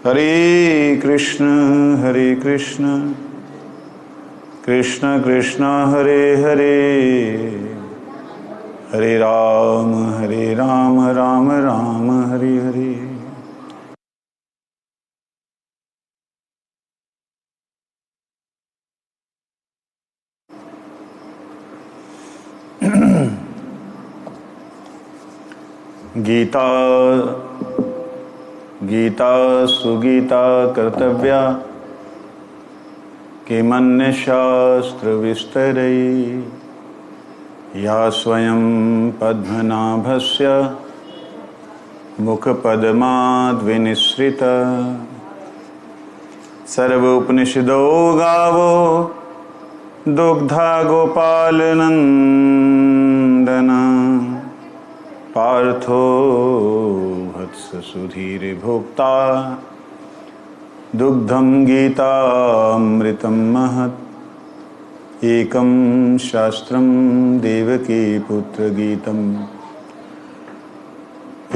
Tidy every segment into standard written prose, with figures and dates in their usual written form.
हरे कृष्ण कृष्ण कृष्ण हरे हरे, हरे राम राम राम हरे हरे। गीता गीता सुगीता कर्तव्या किमन्य शास्त्र विस्तरै, या स्वयं पद्मनाभस्य मुखपद्माद्विनिसृता। सर्वोपनिषदो गावो दुग्धा गोपालनन्दना, पार्थो वत्स सुधीर्भोक्ता दुग्धं गीतामृतं महत्। एकं शास्त्रं देवकी पुत्र गीतम्,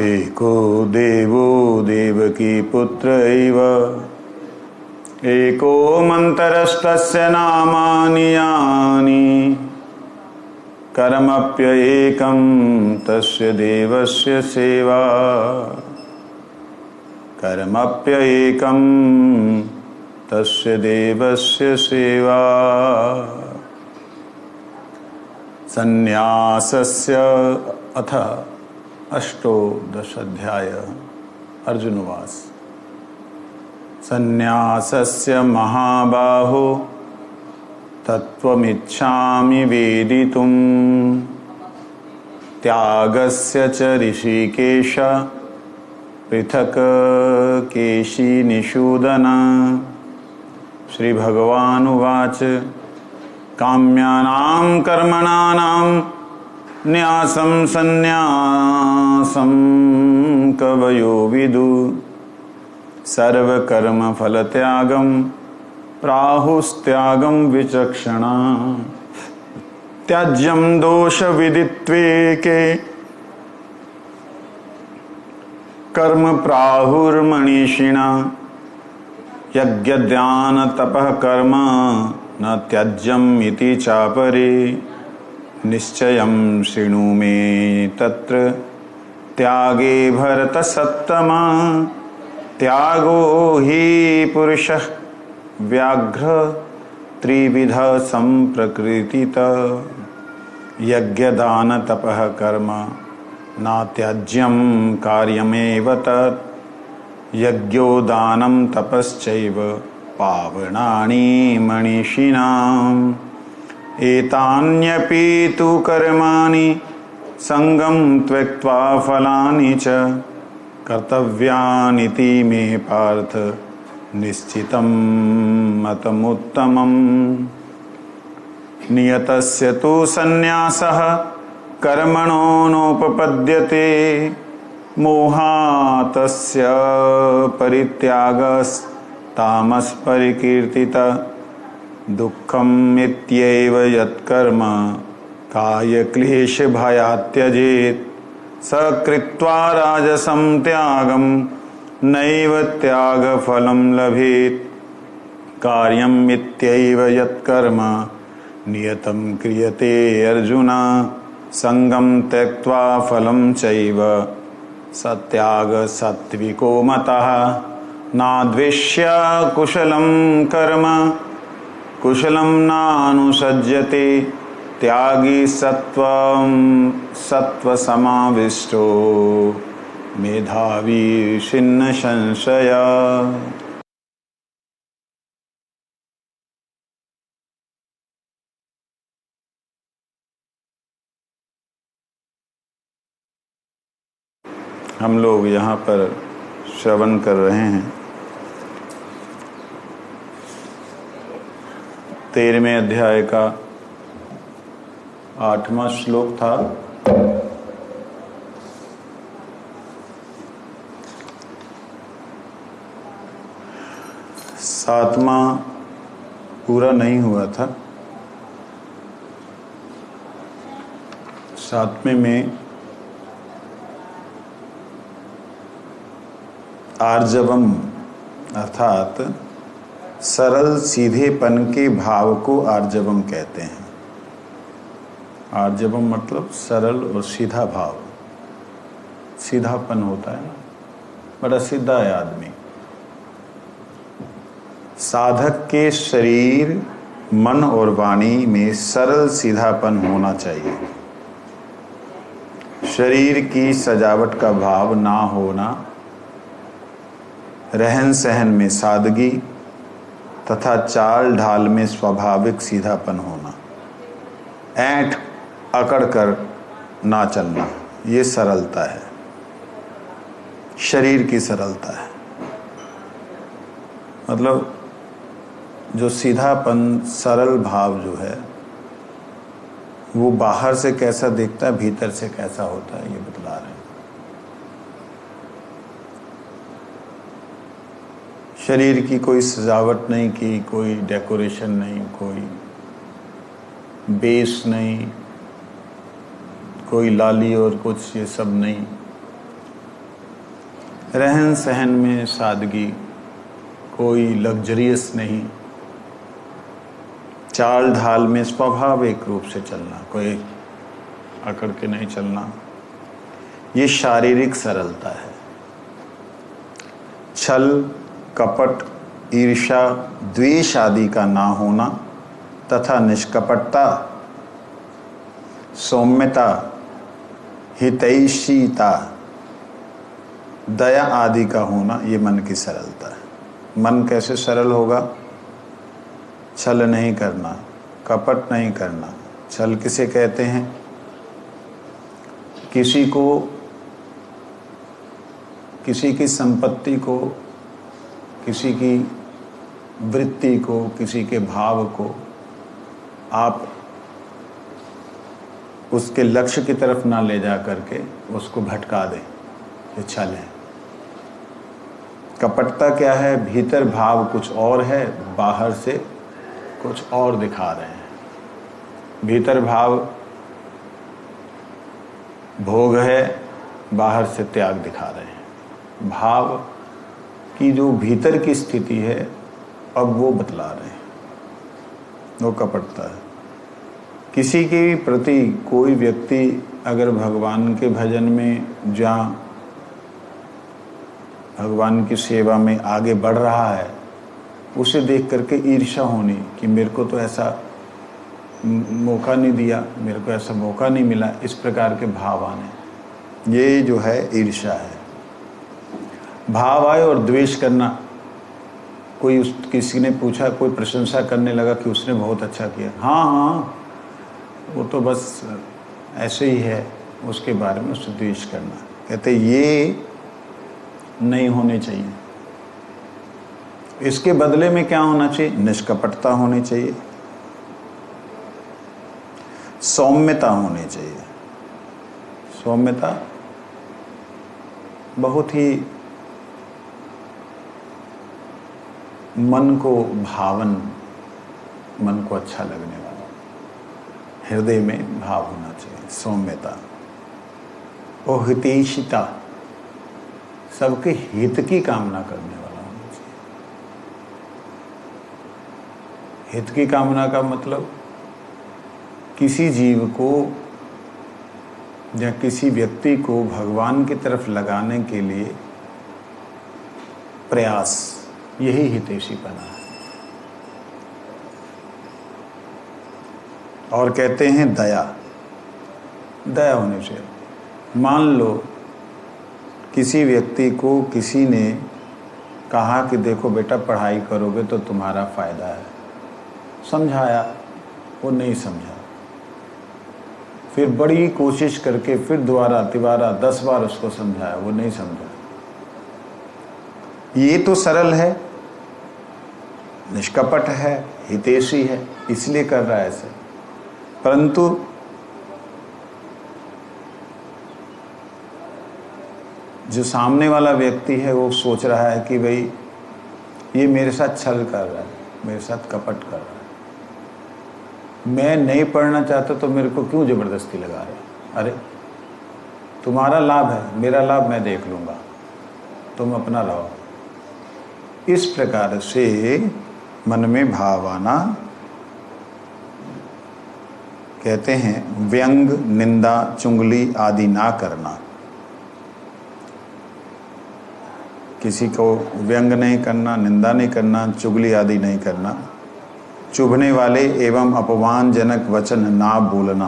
एको देवो देवकी पुत्र एव, एको मन्तरस्तस्य नामानि यानि, कर्मप्येकं तस्य देवस्य सेवा, कर्मप्येकं तस्य देवस्य सेवा। संन्यासस्य अथ अष्टोदशाध्याय। अर्जुनवाच। संन्यासस्य महाबाहो तत्त्वमिच्छामि वेदितुं, त्यागस्य च ऋषिकेश पृथक् केशिनिषूदन। श्री भगवानुवाच। काम्यानां कर्मणां न्यासं सन्न्यासं कवयो विदु, सर्वकर्मफलत्यागं प्राहुस्त्यागं विचक्षणा। त्याज्यं दोषविदित्वेके कर्म प्राहुर्मनीषिणा, यज्ञदानतपः कर्म न त्याज्यम् इति चापरे। निश्चयं शृणु मे तत्र त्यागे भरतसत्तमा, त्यागो हि पुरुषः व्याघ्र त्रिविध संप्रकृतितः। यज्ञदान तपः कर्म नात्याज्यं कार्यमेव तत्, यज्ञो दानं तपश्चैव पावनानि मनीषिणाम्। एतान्यपि तु कर्माणि संगं त्यक्त्वा फलानि च, कर्तव्यानिति मे पार्थ निश्चितं मतमुत्तमम्। नियतस्य तु सन्न्यासः कर्मणो नोपपद्यते, मोहातस्य परित्यागस्तामसपरिकीर्तितः। दुःखम् इत्येव यत्कर्म कायक्लेशभयात् त्यजेत्, स कृत्वा राजसं त्यागं नैव त्यागफलं लभेत्। कार्यम् इत्येव यत्कर्म नियतं क्रियते अर्जुन, संगं त्यक्त्वा फलं चैव स त्याग सात्विको मतः। नाद्वेष्य कुशलं कर्म कुशलं नानुसज्जते, त्यागी सत्त्वसमाविष्टो मेधावी छिन्न संशया। हम लोग यहाँ पर श्रवण कर रहे हैं 13वें अध्याय का 8वां श्लोक था। सातवां पूरा नहीं हुआ था। 7वें में आर्जवम अर्थात सरल सीधेपन के भाव को आर्जवम कहते हैं। आर्जवम मतलब सरल और सीधा भाव, सीधापन होता है ना, बड़ा सीधा है आदमी। साधक के शरीर, मन और वाणी में सरल सीधापन होना चाहिए। शरीर की सजावट का भाव ना होना, रहन सहन में सादगी तथा चाल ढाल में स्वाभाविक सीधापन होना, ऐंठ अकड़ कर ना चलना, ये सरलता है, शरीर की सरलता है। मतलब जो सीधापन, सरल भाव जो है वो बाहर से कैसा दिखता है, भीतर से कैसा होता है, ये बतला रहे हैं। शरीर की कोई सजावट नहीं की, कोई डेकोरेशन नहीं, कोई बेस नहीं, कोई लाली और कुछ ये सब नहीं। रहन सहन में सादगी, कोई लग्जरियस नहीं। चाल ढाल में स्वाभाविक रूप से चलना, कोई अकड़ के नहीं चलना, ये शारीरिक सरलता है। छल, कपट, ईर्ष्या, द्वेष आदि का ना होना तथा निष्कपटता, सौम्यता, हितैषीता, दया आदि का होना, ये मन की सरलता है। मन कैसे सरल होगा? छल नहीं करना, कपट नहीं करना। छल किसे कहते हैं? किसी को, किसी की संपत्ति को, किसी की वृत्ति को, किसी के भाव को आप उसके लक्ष्य की तरफ ना ले जा करके उसको भटका दें, ये छल है। कपटता क्या है? भीतर भाव कुछ और है, बाहर से कुछ और दिखा रहे हैं। भीतर भाव भोग है, बाहर से त्याग दिखा रहे हैं। भाव की जो भीतर की स्थिति है अब वो बतला रहे हैं, वो कपटता है। किसी के प्रति कोई व्यक्ति अगर भगवान के भजन में या भगवान की सेवा में आगे बढ़ रहा है, उसे देख करके ईर्ष्या होनी कि मेरे को तो ऐसा मौका नहीं दिया, मेरे को ऐसा मौका नहीं मिला, इस प्रकार के भाव आने, ये जो है ईर्ष्या है। भाव आए और द्वेष करना, कोई किसी ने पूछा, कोई प्रशंसा करने लगा कि उसने बहुत अच्छा किया, हाँ हाँ वो तो बस ऐसे ही है, उसके बारे में उससे द्वेष करना। कहते ये नहीं होने चाहिए। इसके बदले में क्या होना चाहिए? निष्कपटता होनी चाहिए, सौम्यता होनी चाहिए। सौम्यता बहुत ही मन को भावन, मन को अच्छा लगने वाला, हृदय में भाव होना चाहिए, सौम्यता। और हितैषिता, सबके हित की कामना करने वाला होना चाहिए। हित की कामना का मतलब किसी जीव को या किसी व्यक्ति को भगवान की तरफ लगाने के लिए प्रयास, यही हितैषीपना है। और कहते हैं दया, दया होनी चाहिए। मान लो किसी व्यक्ति को किसी ने कहा कि देखो बेटा पढ़ाई करोगे तो तुम्हारा फायदा है, समझाया, वो नहीं समझा, फिर बड़ी कोशिश करके फिर दोबारा तिबारा 10 बार उसको समझाया, वो नहीं समझा। ये तो सरल है, निष्कपट है, हितैषी है, इसलिए कर रहा है ऐसे। परंतु जो सामने वाला व्यक्ति है वो सोच रहा है कि भाई ये मेरे साथ छल कर रहा है, मेरे साथ कपट कर रहा है, मैं नहीं पढ़ना चाहता तो मेरे को क्यों ज़बरदस्ती लगा रहे? अरे तुम्हारा लाभ है, मेरा लाभ मैं देख लूँगा, तुम अपना रहो। इस प्रकार से मन में भाव आना, कहते हैं व्यंग, निंदा, चुगली आदि ना करना। किसी को व्यंग नहीं करना, निंदा नहीं करना, चुगली आदि नहीं करना। चुभने वाले एवं अपमानजनक वचन ना बोलना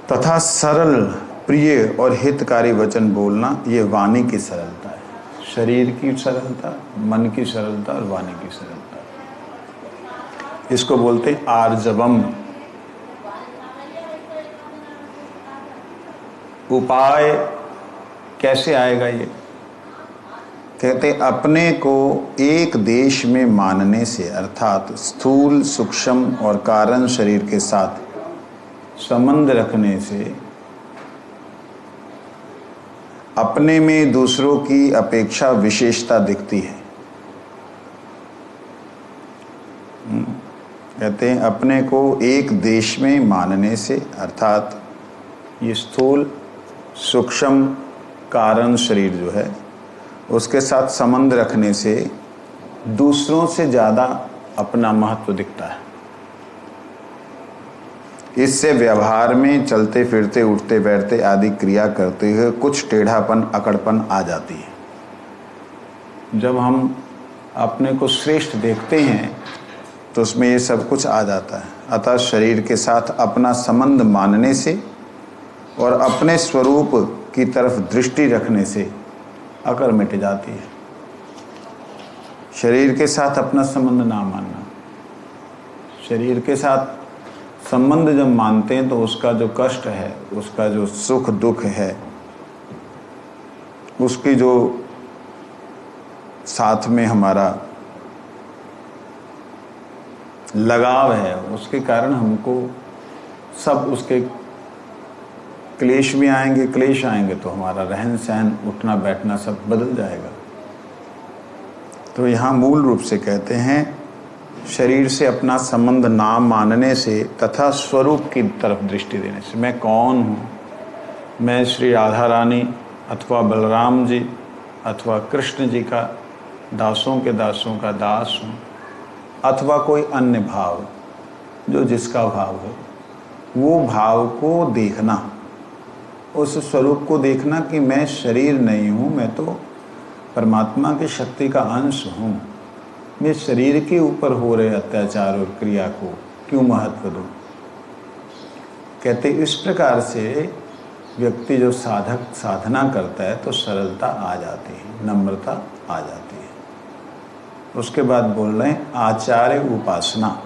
तथा सरल, प्रिय और हितकारी वचन बोलना, ये वाणी की सरलता है। शरीर की सरलता, मन की सरलता और वाणी की सरलता, इसको बोलते हैं आर्जवम। उपाय कैसे आएगा ये? कहते अपने को एक देश में मानने से, अर्थात स्थूल, सूक्ष्म और कारण शरीर के साथ संबंध रखने से अपने में दूसरों की अपेक्षा विशेषता दिखती है। कहते हैं अपने को एक देश में मानने से, अर्थात ये स्थूल, सूक्ष्म, कारण शरीर जो है उसके साथ संबंध रखने से दूसरों से ज़्यादा अपना महत्व दिखता है। इससे व्यवहार में चलते फिरते, उठते बैठते आदि क्रिया करते हुए कुछ टेढ़ापन, अकड़पन आ जाती है। जब हम अपने को श्रेष्ठ देखते हैं तो उसमें ये सब कुछ आ जाता है। अतः शरीर के साथ अपना संबंध मानने से और अपने स्वरूप की तरफ दृष्टि रखने से अकड़ मिट जाती है। शरीर के साथ अपना संबंध ना मानना, शरीर के साथ संबंध जब मानते हैं तो उसका जो कष्ट है, उसका जो सुख दुख है, उसकी जो साथ में हमारा लगाव है, उसके कारण हमको सब उसके क्लेश भी आएंगे। क्लेश आएंगे तो हमारा रहन सहन, उठना बैठना सब बदल जाएगा। तो यहाँ मूल रूप से कहते हैं शरीर से अपना संबंध ना मानने से तथा स्वरूप की तरफ दृष्टि देने से। मैं कौन हूँ? मैं श्री राधा रानी अथवा बलराम जी अथवा कृष्ण जी का दासों के दासों का दास हूँ, अथवा कोई अन्य भाव जो जिसका भाव हो, वो भाव को देखना, उस स्वरूप को देखना कि मैं शरीर नहीं हूँ, मैं तो परमात्मा की शक्ति का अंश हूँ। मैं शरीर के ऊपर हो रहे अत्याचार और क्रिया को क्यों महत्व दूँ? कहते इस प्रकार से व्यक्ति जो साधक साधना करता है तो सरलता आ जाती है, नम्रता आ जाती है। उसके बाद बोल रहे हैं आचार्य उपासना।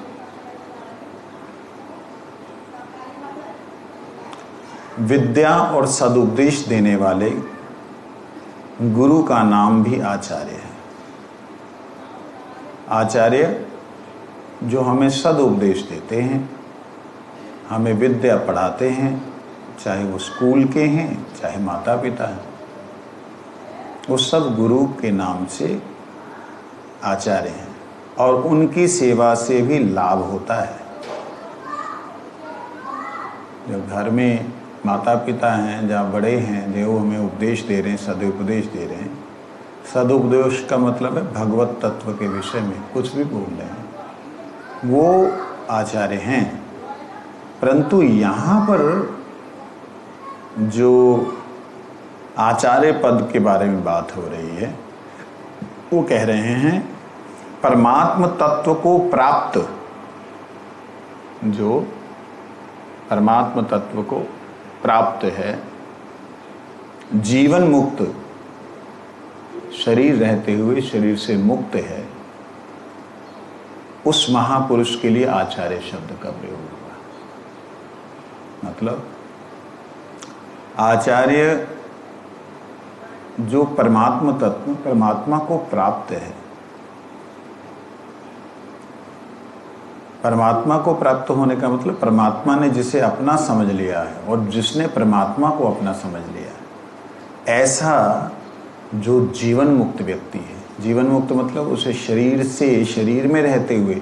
विद्या और सदुपदेश देने वाले गुरु का नाम भी आचार्य है। आचार्य जो हमें सदुपदेश देते हैं, हमें विद्या पढ़ाते हैं, चाहे वो स्कूल के हैं चाहे माता पिता हैं, वो सब गुरु के नाम से आचार्य हैं और उनकी सेवा से भी लाभ होता है। जब घर में माता पिता हैं, जहाँ बड़े हैं, जो हमें उपदेश दे रहे हैं, सदुपदेश दे रहे हैं। सदुपदेश का मतलब है भगवत तत्व के विषय में कुछ भी बोल रहे हैं, वो आचार्य हैं। परंतु यहाँ पर जो आचार्य पद के बारे में बात हो रही है, वो कह रहे हैं परमात्म तत्व को प्राप्त, जो परमात्म तत्व को प्राप्त है, जीवन मुक्त, शरीर रहते हुए शरीर से मुक्त है, उस महापुरुष के लिए आचार्य शब्द का प्रयोग हुआ। मतलब आचार्य जो परमात्मा तत्व, परमात्मा को प्राप्त है, परमात्मा को प्राप्त होने का मतलब परमात्मा ने जिसे अपना समझ लिया है और जिसने परमात्मा को अपना समझ लिया है, ऐसा जो जीवन मुक्त व्यक्ति है। जीवन मुक्त मतलब उसे शरीर से, शरीर में रहते हुए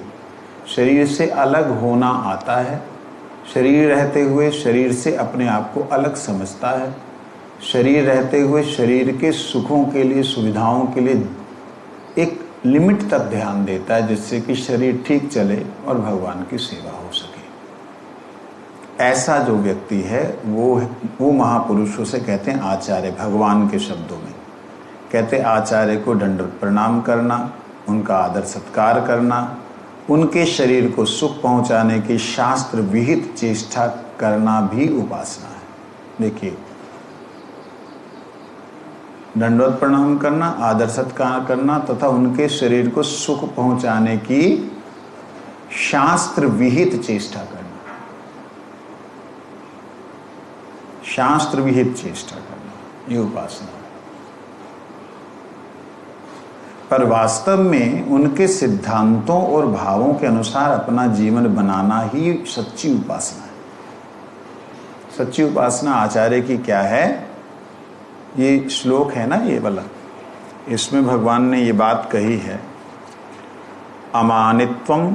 शरीर से अलग होना आता है, शरीर रहते हुए शरीर से अपने आप को अलग समझता है, शरीर रहते हुए शरीर के सुखों के लिए, सुविधाओं के लिए एक लिमिट तक ध्यान देता है, जिससे कि शरीर ठीक चले और भगवान की सेवा हो सके। ऐसा जो व्यक्ति है वो महापुरुष, उसे कहते हैं आचार्य। भगवान के शब्दों में कहते आचार्य को दंडवत प्रणाम करना, उनका आदर सत्कार करना, उनके शरीर को सुख पहुंचाने की शास्त्र विहित चेष्टा करना भी उपासना है। देखिए, दंडवत प्रणाम करना, आदर सत्कार करना तथा उनके शरीर को सुख पहुंचाने की शास्त्र विहित चेष्टा करना, शास्त्र विहित चेष्टा करना, ये उपासना है। पर वास्तव में उनके सिद्धांतों और भावों के अनुसार अपना जीवन बनाना ही सच्ची उपासना है। सच्ची उपासना आचार्य की क्या है? ये श्लोक है ना, ये वाला, इसमें भगवान ने ये बात कही है, अमानित्वम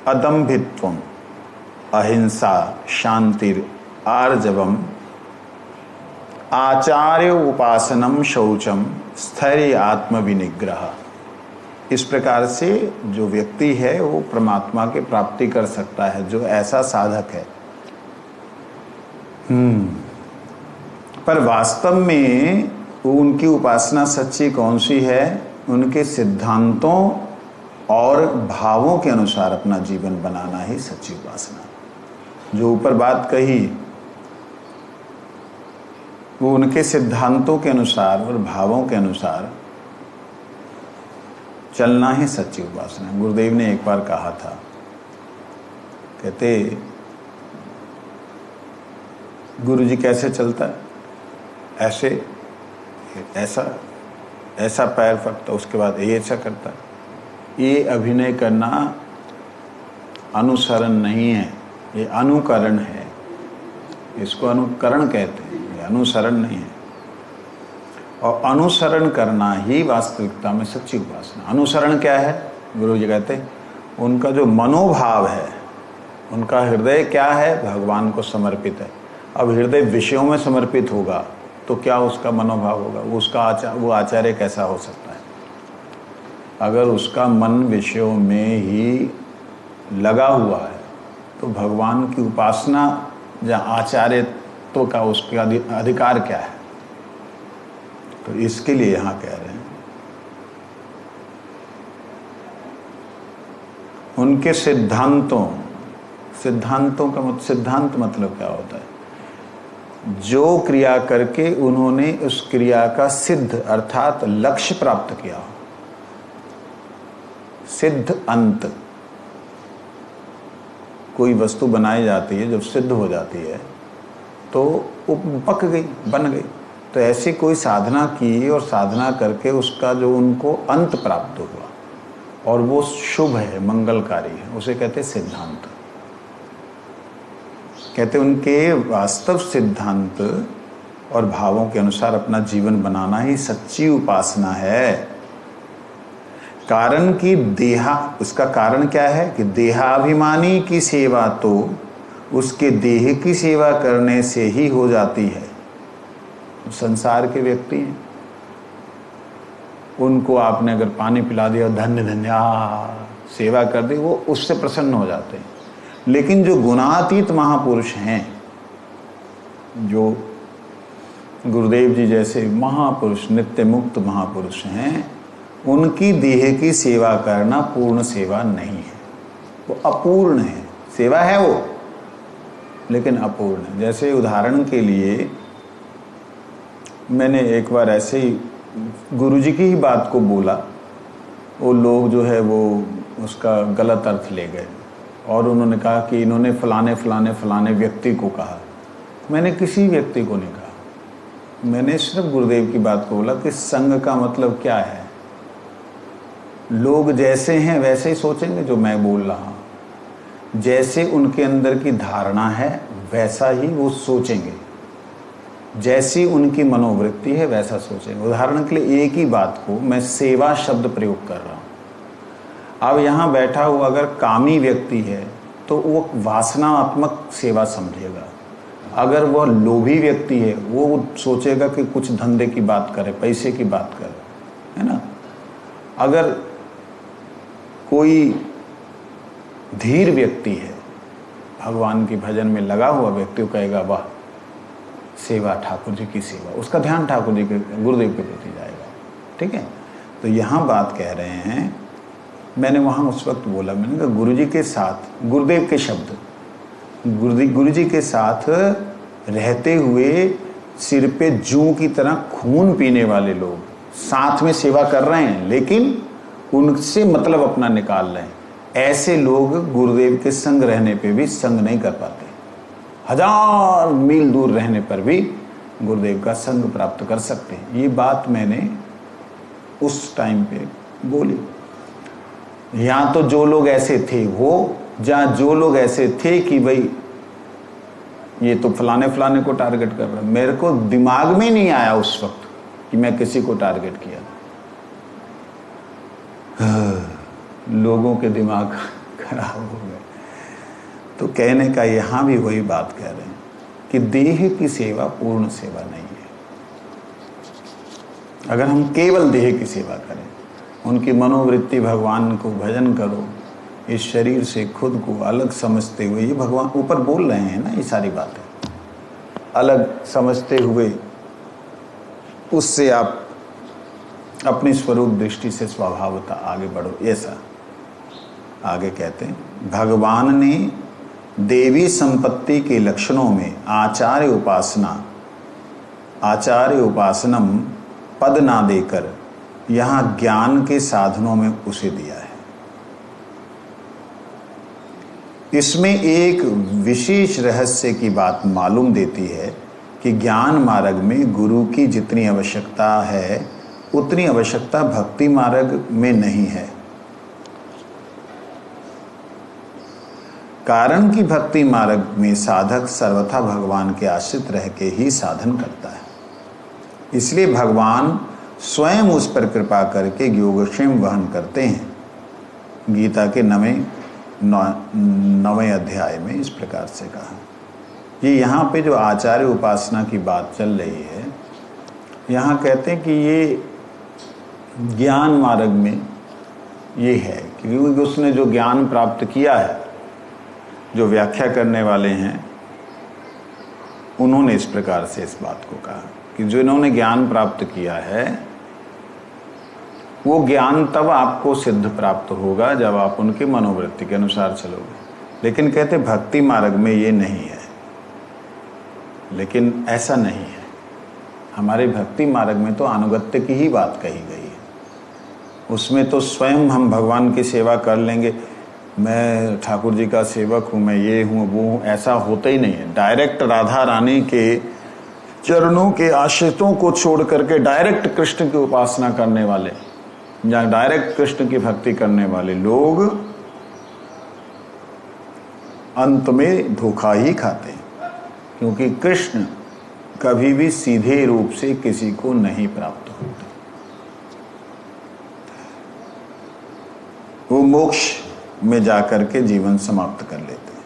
अदम्भित्वम अहिंसा शांतिर आर्जवम आचार्य उपासनम शौचम स्थैर्य आत्मविनिग्रह। इस प्रकार से जो व्यक्ति है वो परमात्मा की प्राप्ति कर सकता है, जो ऐसा साधक है। पर वास्तव में उनकी उपासना सच्ची कौन सी है? उनके सिद्धांतों और भावों के अनुसार अपना जीवन बनाना ही सच्ची उपासना। जो ऊपर बात कही वो उनके सिद्धांतों के अनुसार और भावों के अनुसार चलना ही सच्ची उपासना है। गुरुदेव ने एक बार कहा था, कहते गुरु जी कैसे चलता है? ऐसे, ऐसा पैर फटता, उसके बाद ये ऐसा करता है। ये अभिनय करना अनुसरण नहीं है, ये अनुकरण है। इसको अनुकरण कहते हैं, ये अनुसरण नहीं है। और अनुसरण करना ही वास्तविकता में सच्ची उपासना। अनुसरण क्या है? गुरु जी कहते हैं उनका जो मनोभाव है, उनका हृदय क्या है? भगवान को समर्पित है। अब हृदय विषयों में समर्पित होगा तो क्या उसका मनोभाव होगा? वो आचार्य कैसा हो सकता है? अगर उसका मन विषयों में ही लगा हुआ है तो भगवान की उपासना या आचार्यत्व का उसका अधिकार क्या है? तो इसके लिए यहाँ कह रहे हैं उनके सिद्धांतों का सिद्धांत मतलब क्या होता है? जो क्रिया करके उन्होंने उस क्रिया का सिद्ध अर्थात लक्ष्य प्राप्त किया, सिद्ध अंत। कोई वस्तु बनाई जाती है, जब सिद्ध हो जाती है तो वो पक गई, बन गई। तो ऐसी कोई साधना की और साधना करके उसका जो उनको अंत प्राप्त हुआ और वो शुभ है, मंगलकारी है, उसे कहते हैं सिद्धांत। कहते उनके वास्तव सिद्धांत और भावों के अनुसार अपना जीवन बनाना ही सच्ची उपासना है। कारण की उसका कारण क्या है कि देहाभिमानी की सेवा तो उसके देह की सेवा करने से ही हो जाती है। संसार के व्यक्ति हैं, उनको आपने अगर पानी पिला दिया, धन्य धन्य सेवा कर दी, वो उससे प्रसन्न हो जाते हैं। लेकिन जो गुणातीत महापुरुष हैं, जो गुरुदेव जी जैसे महापुरुष, नित्य मुक्त महापुरुष हैं, उनकी देह की सेवा करना पूर्ण सेवा नहीं है, वो अपूर्ण है। सेवा है वो, लेकिन अपूर्ण है। जैसे उदाहरण के लिए मैंने एक बार ऐसे ही गुरुजी की ही बात को बोला, वो लोग जो है वो उसका गलत अर्थ ले गए और उन्होंने कहा कि इन्होंने फलाने फलाने फलाने व्यक्ति को कहा। मैंने किसी व्यक्ति को नहीं कहा, मैंने सिर्फ गुरुदेव की बात को बोला कि संग का मतलब क्या है। लोग जैसे हैं वैसे ही सोचेंगे जो मैं बोल रहा हूँ, जैसे उनके अंदर की धारणा है वैसा ही वो सोचेंगे, जैसी उनकी मनोवृत्ति है वैसा सोचेंगे। उदाहरण के लिए एक ही बात को मैं सेवा शब्द प्रयोग कर रहा हूँ। अब यहाँ बैठा हुआ अगर कामी व्यक्ति है तो वो वासनात्मक सेवा समझेगा। अगर वह लोभी व्यक्ति है, वो सोचेगा कि कुछ धंधे की बात करे, पैसे की बात करे, है ना। अगर कोई धीर व्यक्ति है, भगवान की भजन में लगा हुआ व्यक्ति, वो कहेगा वाह सेवा, ठाकुर जी की सेवा, उसका ध्यान ठाकुर जी के, गुरुदेव के प्रति जाएगा। ठीक है। तो यहाँ बात कह रहे हैं, मैंने वहाँ उस वक्त बोला, मैंने कहा गुरु जी के साथ, गुरुदेव के शब्द, गुरु जी के साथ रहते हुए सिर पे जूं की तरह खून पीने वाले लोग साथ में सेवा कर रहे हैं, लेकिन उनसे मतलब अपना निकाल रहे हैं। ऐसे लोग गुरुदेव के संग रहने पे भी संग नहीं कर पाते। 1000 मील दूर रहने पर भी गुरुदेव का संग प्राप्त कर सकते हैं। ये बात मैंने उस टाइम पे बोली। यहाँ तो जो लोग ऐसे थे वो, जहाँ जो लोग ऐसे थे कि भाई ये तो फलाने फलाने को टारगेट कर रहा है, मेरे को दिमाग में नहीं आया उस वक्त कि मैं किसी को टारगेट किया। लोगों के दिमाग खराब हो गए। तो कहने का यहाँ भी वही बात कह रहे हैं कि देह की सेवा पूर्ण सेवा नहीं है। अगर हम केवल देह की सेवा करें, उनकी मनोवृत्ति भगवान को भजन करो, इस शरीर से खुद को अलग समझते हुए, ये भगवान ऊपर बोल रहे हैं ना, ये सारी बातें अलग समझते हुए उससे आप अपनी स्वरूप दृष्टि से स्वभावता आगे बढ़ो। ऐसा आगे कहते हैं, भगवान ने देवी संपत्ति के लक्षणों में आचार्य उपासनम पद ना देकर यहाँ ज्ञान के साधनों में उसे दिया है। इसमें एक विशेष रहस्य की बात मालूम देती है कि ज्ञान मार्ग में गुरु की जितनी आवश्यकता है उतनी आवश्यकता भक्ति मार्ग में नहीं है। कारण कि भक्ति मार्ग में साधक सर्वथा भगवान के आश्रित रह के ही साधन करता है, इसलिए भगवान स्वयं उस पर कृपा करके योगक्षेम वहन करते हैं। गीता के 9वें अध्याय में इस प्रकार से कहा। ये यहाँ पे जो आचार्य उपासना की बात चल रही है, यहाँ कहते हैं कि ये ज्ञान मार्ग में ये है, क्योंकि उसने जो ज्ञान प्राप्त किया है, जो व्याख्या करने वाले हैं उन्होंने इस प्रकार से इस बात को कहा कि जो इन्होंने ज्ञान प्राप्त किया है वो ज्ञान तब आपको सिद्ध प्राप्त होगा जब आप उनके मनोवृत्ति के अनुसार चलोगे। लेकिन कहते भक्ति मार्ग में ये नहीं है। लेकिन ऐसा नहीं है, हमारे भक्ति मार्ग में तो अनुगत्य की ही बात कही गई है। उसमें तो स्वयं हम भगवान की सेवा कर लेंगे, मैं ठाकुर जी का सेवक हूँ, मैं ये हूँ वो हूँ, ऐसा होता ही नहीं है। डायरेक्ट राधा रानी के चरणों के आश्रितों को छोड़ करके डायरेक्ट कृष्ण की उपासना करने वाले या डायरेक्ट कृष्ण की भक्ति करने वाले लोग अंत में धोखा ही खाते हैं, क्योंकि कृष्ण कभी भी सीधे रूप से किसी को नहीं प्राप्त होते। वो मोक्ष में जाकर के जीवन समाप्त कर लेते हैं।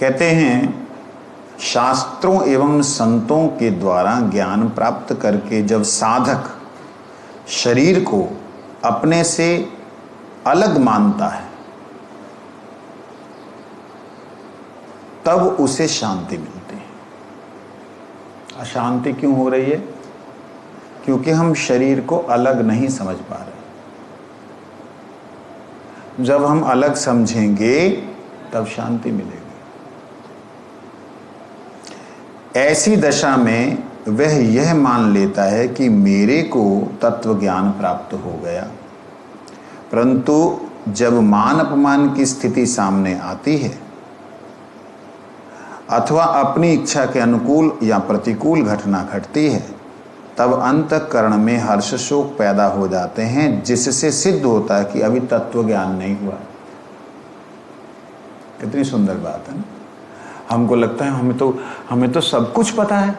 कहते हैं शास्त्रों एवं संतों के द्वारा ज्ञान प्राप्त करके जब साधक शरीर को अपने से अलग मानता है तब उसे शांति मिलती है। अशांति क्यों हो रही है? क्योंकि हम शरीर को अलग नहीं समझ पा रहे। जब हम अलग समझेंगे तब शांति मिलेगी। ऐसी दशा में वह यह मान लेता है कि मेरे को तत्व ज्ञान प्राप्त हो गया, परंतु जब मान अपमान की स्थिति सामने आती है अथवा अपनी इच्छा के अनुकूल या प्रतिकूल घटना घटती है तब अंतःकरण में हर्ष शोक पैदा हो जाते हैं, जिससे सिद्ध होता है कि अभी तत्व ज्ञान नहीं हुआ। कितनी सुंदर बात है ना। हमको लगता है हमें तो सब कुछ पता है,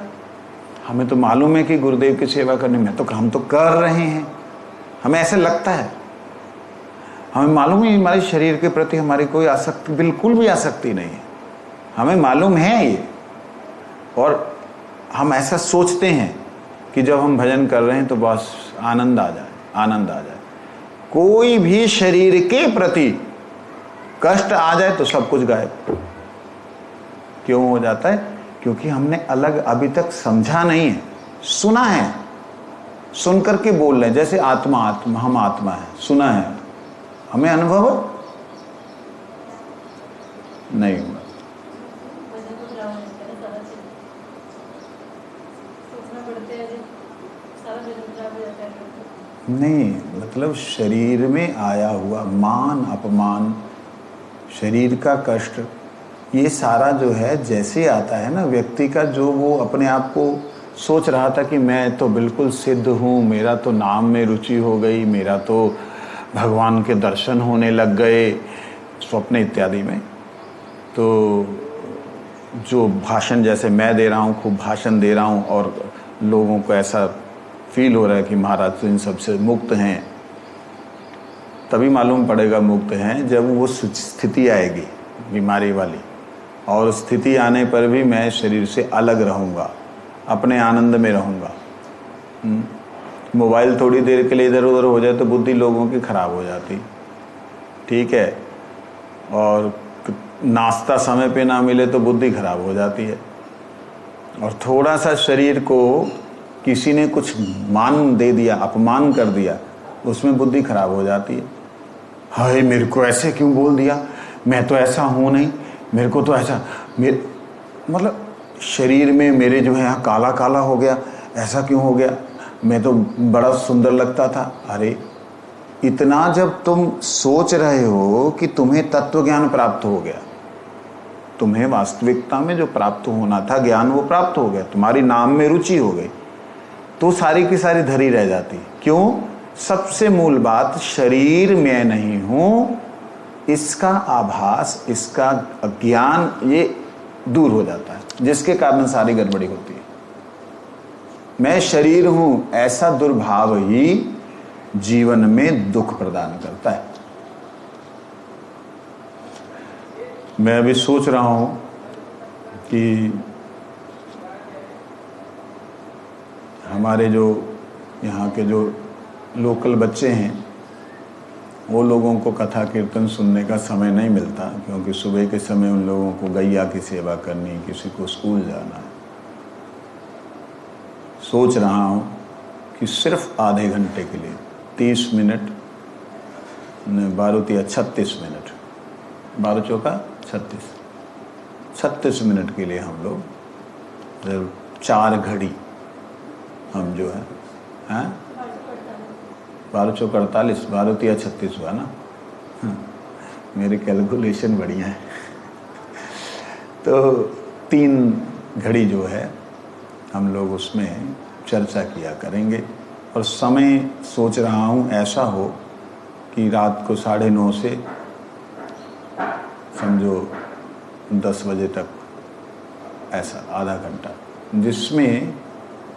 हमें तो मालूम है कि गुरुदेव की सेवा करने में तो हम तो कर रहे हैं, हमें ऐसे लगता है। हमें मालूम है हमारे शरीर के प्रति हमारी कोई आसक्ति, बिल्कुल भी आसक्ति नहीं है, हमें मालूम है ये। और हम ऐसा सोचते हैं कि जब हम भजन कर रहे हैं तो बस आनंद आ जाए, आनंद आ जाए। कोई भी शरीर के प्रति कष्ट आ जाए तो सब कुछ गायब। क्यों हो जाता है? क्योंकि हमने अलग अभी तक समझा नहीं है, सुना है, सुन करके बोल रहे हैं। जैसे आत्मा, आत्मा, हम आत्मा है, सुना है, हमें अनुभव नहीं हुआ। नहीं, मतलब शरीर में आया हुआ मान अपमान, शरीर का कष्ट, ये सारा जो है जैसे आता है ना व्यक्ति का, जो वो अपने आप को सोच रहा था कि मैं तो बिल्कुल सिद्ध हूँ, मेरा तो नाम में रुचि हो गई, मेरा तो भगवान के दर्शन होने लग गए स्वप्न इत्यादि में, तो जो भाषण जैसे मैं दे रहा हूँ, खूब भाषण दे रहा हूँ और लोगों को ऐसा फील हो रहा है कि महाराज तो इन सबसे मुक्त हैं, तभी मालूम पड़ेगा मुक्त हैं जब वो स्थिति आएगी बीमारी वाली, और स्थिति आने पर भी मैं शरीर से अलग रहूँगा, अपने आनंद में रहूँगा। मोबाइल थोड़ी देर के लिए इधर उधर हो जाए तो बुद्धि लोगों की खराब हो जाती, ठीक है, और नाश्ता समय पे ना मिले तो बुद्धि खराब हो जाती है, और थोड़ा सा शरीर को किसी ने कुछ मान दे दिया, अपमान कर दिया, उसमें बुद्धि खराब हो जाती है। हाय मेरे को ऐसे क्यों बोल दिया, मैं तो ऐसा हूँ नहीं, मेरे को तो ऐसा, मतलब शरीर में मेरे जो है यहाँ काला काला हो गया, ऐसा क्यों हो गया, मैं तो बड़ा सुंदर लगता था। अरे इतना जब तुम सोच रहे हो कि तुम्हें तत्व ज्ञान प्राप्त हो गया, तुम्हें वास्तविकता में जो प्राप्त होना था ज्ञान वो प्राप्त हो गया, तुम्हारी नाम में रुचि हो गई, तो सारी की सारी धरी रह जाती। क्यों? सबसे मूल बात, शरीर में नहीं हूं, इसका आभास, इसका ज्ञान ये दूर हो जाता है, जिसके कारण सारी गड़बड़ी होती है। मैं शरीर हूं ऐसा दुर्भाव ही जीवन में दुख प्रदान करता है। मैं अभी सोच रहा हूं कि हमारे जो यहाँ के जो लोकल बच्चे हैं वो लोगों को कथा कीर्तन सुनने का समय नहीं मिलता, क्योंकि सुबह के समय उन लोगों को गैया की सेवा करनी, किसी को स्कूल जाना है। सोच रहा हूँ कि सिर्फ आधे घंटे के लिए 30 मिनट, 12 या 36 मिनट, 12 चौका 36 मिनट के लिए हम लोग 4 घड़ी हम जो है, हैं 12 चौका 48, 12 या 36 हुआ ना, मेरी कैलकुलेशन बढ़िया है। तो 3 घड़ी जो है हम लोग उसमें चर्चा किया करेंगे, और समय सोच रहा हूँ ऐसा हो कि रात को 9:30 से समझो 10 बजे तक, ऐसा आधा घंटा, जिसमें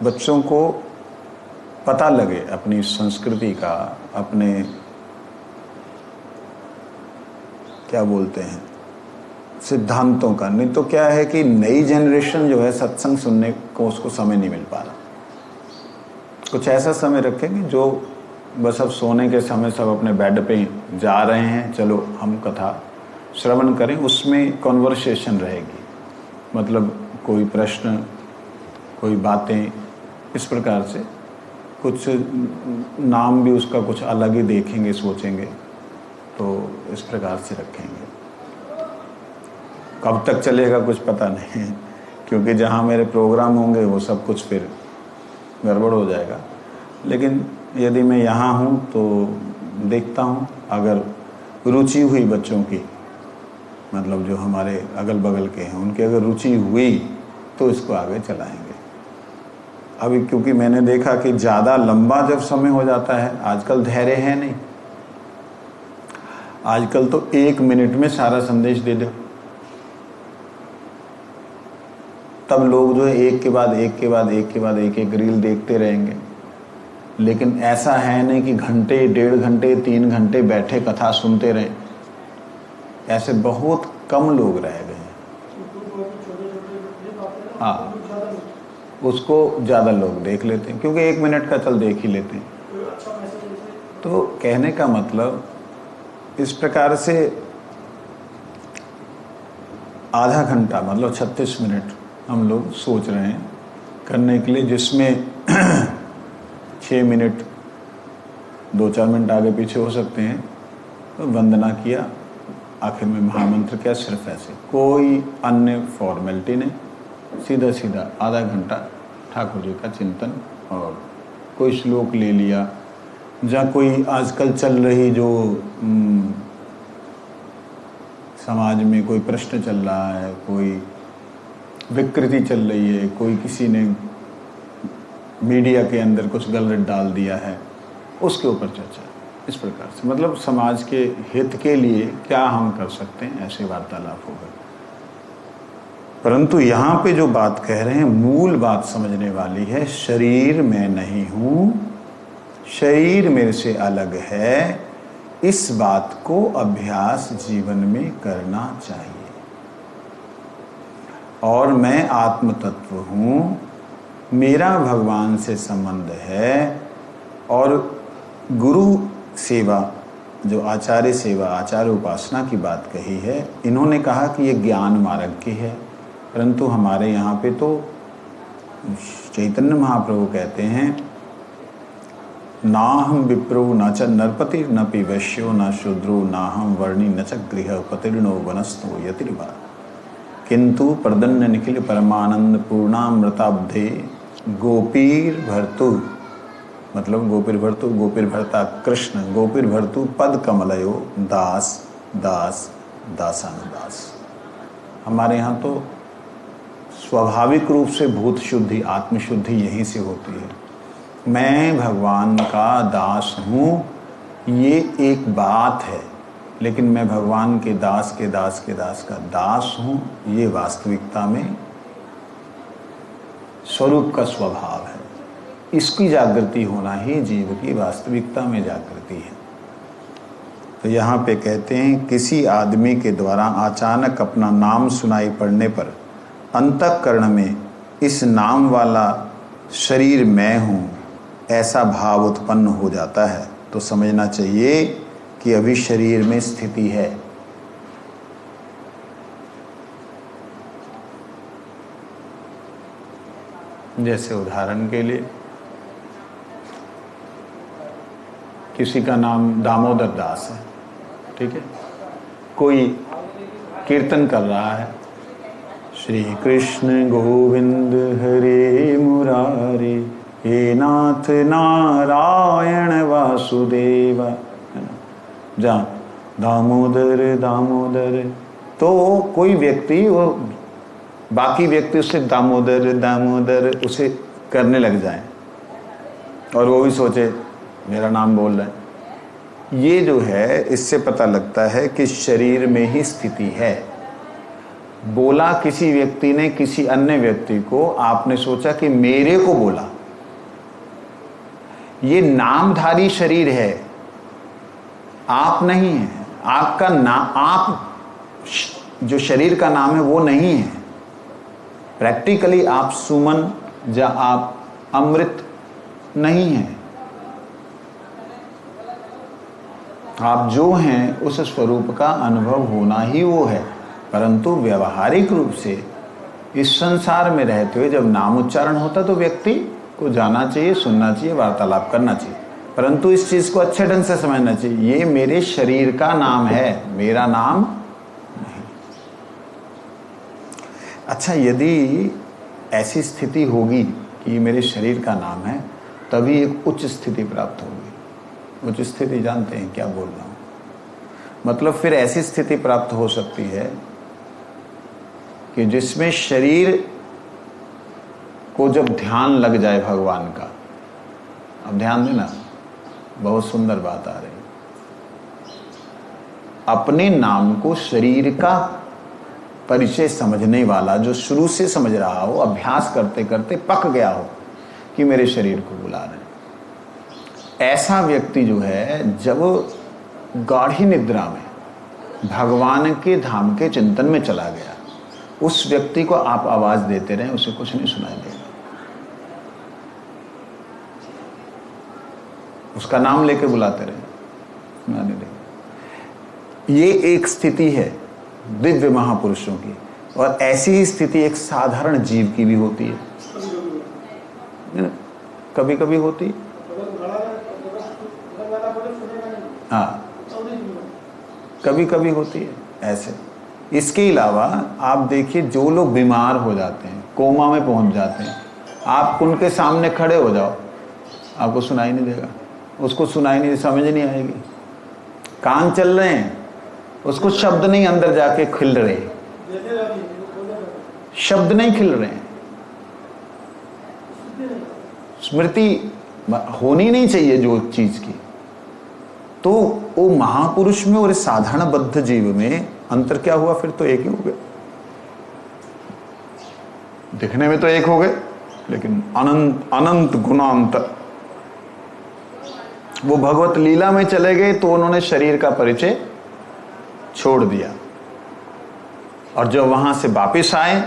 बच्चों को पता लगे अपनी संस्कृति का, अपने क्या बोलते हैं सिद्धांतों का। नहीं तो क्या है कि नई जनरेशन जो है सत्संग सुनने को उसको समय नहीं मिल पा रहा। कुछ ऐसा समय रखेंगे जो बस अब सोने के समय सब अपने बेड पे जा रहे हैं, चलो हम कथा श्रवण करें, उसमें कॉन्वर्सेशन रहेगी, मतलब कोई प्रश्न, कोई बातें, इस प्रकार से कुछ नाम भी उसका कुछ अलग ही देखेंगे, सोचेंगे, तो इस प्रकार से रखेंगे। कब तक चलेगा कुछ पता नहीं, क्योंकि जहाँ मेरे प्रोग्राम होंगे वो सब कुछ फिर गड़बड़ हो जाएगा। लेकिन यदि मैं यहाँ हूँ तो देखता हूँ, अगर रुचि हुई बच्चों की, मतलब जो हमारे अगल बगल के हैं उनकी अगर रुचि हुई तो इसको आगे चलाएंगे। अभी क्योंकि मैंने देखा कि ज़्यादा लंबा जब समय हो जाता है, आजकल धैर्य है नहीं, आजकल तो 1 मिनट में सारा संदेश दे दो, तब लोग जो है एक के बाद एक रील देखते रहेंगे। लेकिन ऐसा है नहीं कि घंटे, 1.5 घंटे, 3 घंटे बैठे कथा सुनते रहे। ऐसे बहुत कम लोग रह गए हैं। हाँ, उसको ज़्यादा लोग देख लेते हैं क्योंकि 1 मिनट का चल देख ही लेते हैं। तो कहने का मतलब इस प्रकार से आधा घंटा मतलब 36 मिनट हम लोग सोच रहे हैं करने के लिए, जिसमें 6 मिनट 2-4 मिनट आगे पीछे हो सकते हैं। तो वंदना किया, आखिर में महामंत्र किया, सिर्फ ऐसे, कोई अन्य फॉर्मेलिटी नहीं, सीधा सीधा आधा घंटा ठाकुर जी का चिंतन और कोई श्लोक ले लिया, या कोई आजकल चल रही जो समाज में कोई प्रश्न चल रहा है, कोई विकृति चल रही है, कोई किसी ने मीडिया के अंदर कुछ गलत डाल दिया है, उसके ऊपर चर्चा। इस प्रकार से मतलब समाज के हित के लिए क्या हम कर सकते हैं, ऐसे वार्तालाप होगा। परंतु यहाँ पे जो बात कह रहे हैं, मूल बात समझने वाली है। शरीर मैं नहीं हूँ, शरीर मेरे से अलग है, इस बात को अभ्यास जीवन में करना चाहिए। और मैं आत्म तत्व हूँ, मेरा भगवान से संबंध है। और गुरु सेवा, जो आचार्य सेवा, आचार्य उपासना की बात कही है, इन्होंने कहा कि ये ज्ञान मार्ग की है, परंतु हमारे यहाँ पे तो चैतन्य महाप्रभु कहते हैं, ना हम विप्रो न च नरपति न पि वैश्यो न शूद्रो ना हम वर्णी न च गृह पतिर्णो वनस्तो यतिर्वा किंतु प्रदन्न निखिल परमानंद पूर्णामृताब्धे गोपीर भर्तु, मतलब गोपीर भर्तु, गोपीर भर्ता कृष्ण, गोपीर भर्तु पद कमलयो दास दास दासानुदास। हमारे यहाँ तो स्वाभाविक रूप से भूत शुद्धि, आत्मशुद्धि यहीं से होती है। मैं भगवान का दास हूँ, ये एक बात है, लेकिन मैं भगवान के दास के दास के दास का दास हूँ, ये वास्तविकता में स्वरूप का स्वभाव है। इसकी जागृति होना ही जीव की वास्तविकता में जागृति है। तो यहाँ पे कहते हैं, किसी आदमी के द्वारा अचानक अपना नाम सुनाई पड़ने पर अंतःकरण में इस नाम वाला शरीर मैं हूँ ऐसा भाव उत्पन्न हो जाता है, तो समझना चाहिए कि अभी शरीर में स्थिति है। जैसे उदाहरण के लिए किसी का नाम दामोदर दास है, ठीक है, कोई कीर्तन कर रहा है, श्री कृष्ण गोविंद हरे मुरारी हे नाथ नारायण वासुदेवा, है ना, जहाँ दामोदर दामोदर, तो कोई व्यक्ति, वो बाकी व्यक्ति उससे दामोदर दामोदर उसे करने लग जाए और वो भी सोचे मेरा नाम बोल रहे हैं। ये जो है, इससे पता लगता है कि शरीर में ही स्थिति है। बोला किसी व्यक्ति ने किसी अन्य व्यक्ति को, आपने सोचा कि मेरे को बोला, ये नामधारी शरीर है, आप नहीं है। आपका नाम, आप जो शरीर का नाम है वो नहीं है। प्रैक्टिकली आप सुमन या आप अमृत नहीं हैं। आप जो हैं उस स्वरूप का अनुभव होना ही वो है। परंतु व्यवहारिक रूप से इस संसार में रहते हुए जब नाम उच्चारण होता तो व्यक्ति को जाना चाहिए, सुनना चाहिए, वार्तालाप करना चाहिए, परंतु इस चीज को अच्छे ढंग से समझना चाहिए, ये मेरे शरीर का नाम है, मेरा नाम नहीं। अच्छा, यदि ऐसी स्थिति होगी कि मेरे शरीर का नाम है, तभी एक उच्च स्थिति प्राप्त होगी। उच्च स्थिति जानते हैं क्या बोल रहा हूँ? मतलब फिर ऐसी स्थिति प्राप्त हो सकती है कि जिसमें शरीर को जब ध्यान लग जाए भगवान का। अब ध्यान देना, बहुत सुंदर बात आ रही। अपने नाम को शरीर का परिचय समझने वाला, जो शुरू से समझ रहा हो, अभ्यास करते करते पक गया हो कि मेरे शरीर को बुला रहे हैं, ऐसा व्यक्ति जो है जब गाढ़ी निद्रा में भगवान के धाम के चिंतन में चला गया, उस व्यक्ति को आप आवाज देते रहे, उसे कुछ नहीं सुनाई देगा। उसका नाम लेके बुलाते रहे, सुनाने देगा। ये एक स्थिति है दिव्य महापुरुषों की, और ऐसी ही स्थिति एक साधारण जीव की भी होती है, कभी कभी होती है। हाँ, कभी कभी होती है ऐसे। इसके अलावा आप देखिए, जो लोग बीमार हो जाते हैं, कोमा में पहुंच जाते हैं, आप उनके सामने खड़े हो जाओ, आपको सुनाई नहीं देगा, उसको सुनाई नहीं, समझ नहीं आएगी। कान चल रहे हैं, उसको शब्द नहीं अंदर जाके खिल रहे, शब्द नहीं खिल रहे हैं, स्मृति होनी नहीं चाहिए जो चीज की। तो वो महापुरुष में और साधारण बद्ध जीव में अंतर क्या हुआ? फिर तो एक ही हो गए, दिखने में तो एक हो गए, लेकिन अनंत अनंत गुणांतर। वो भगवत लीला में चले गए तो उन्होंने शरीर का परिचय छोड़ दिया, और जब वहां से वापिस आए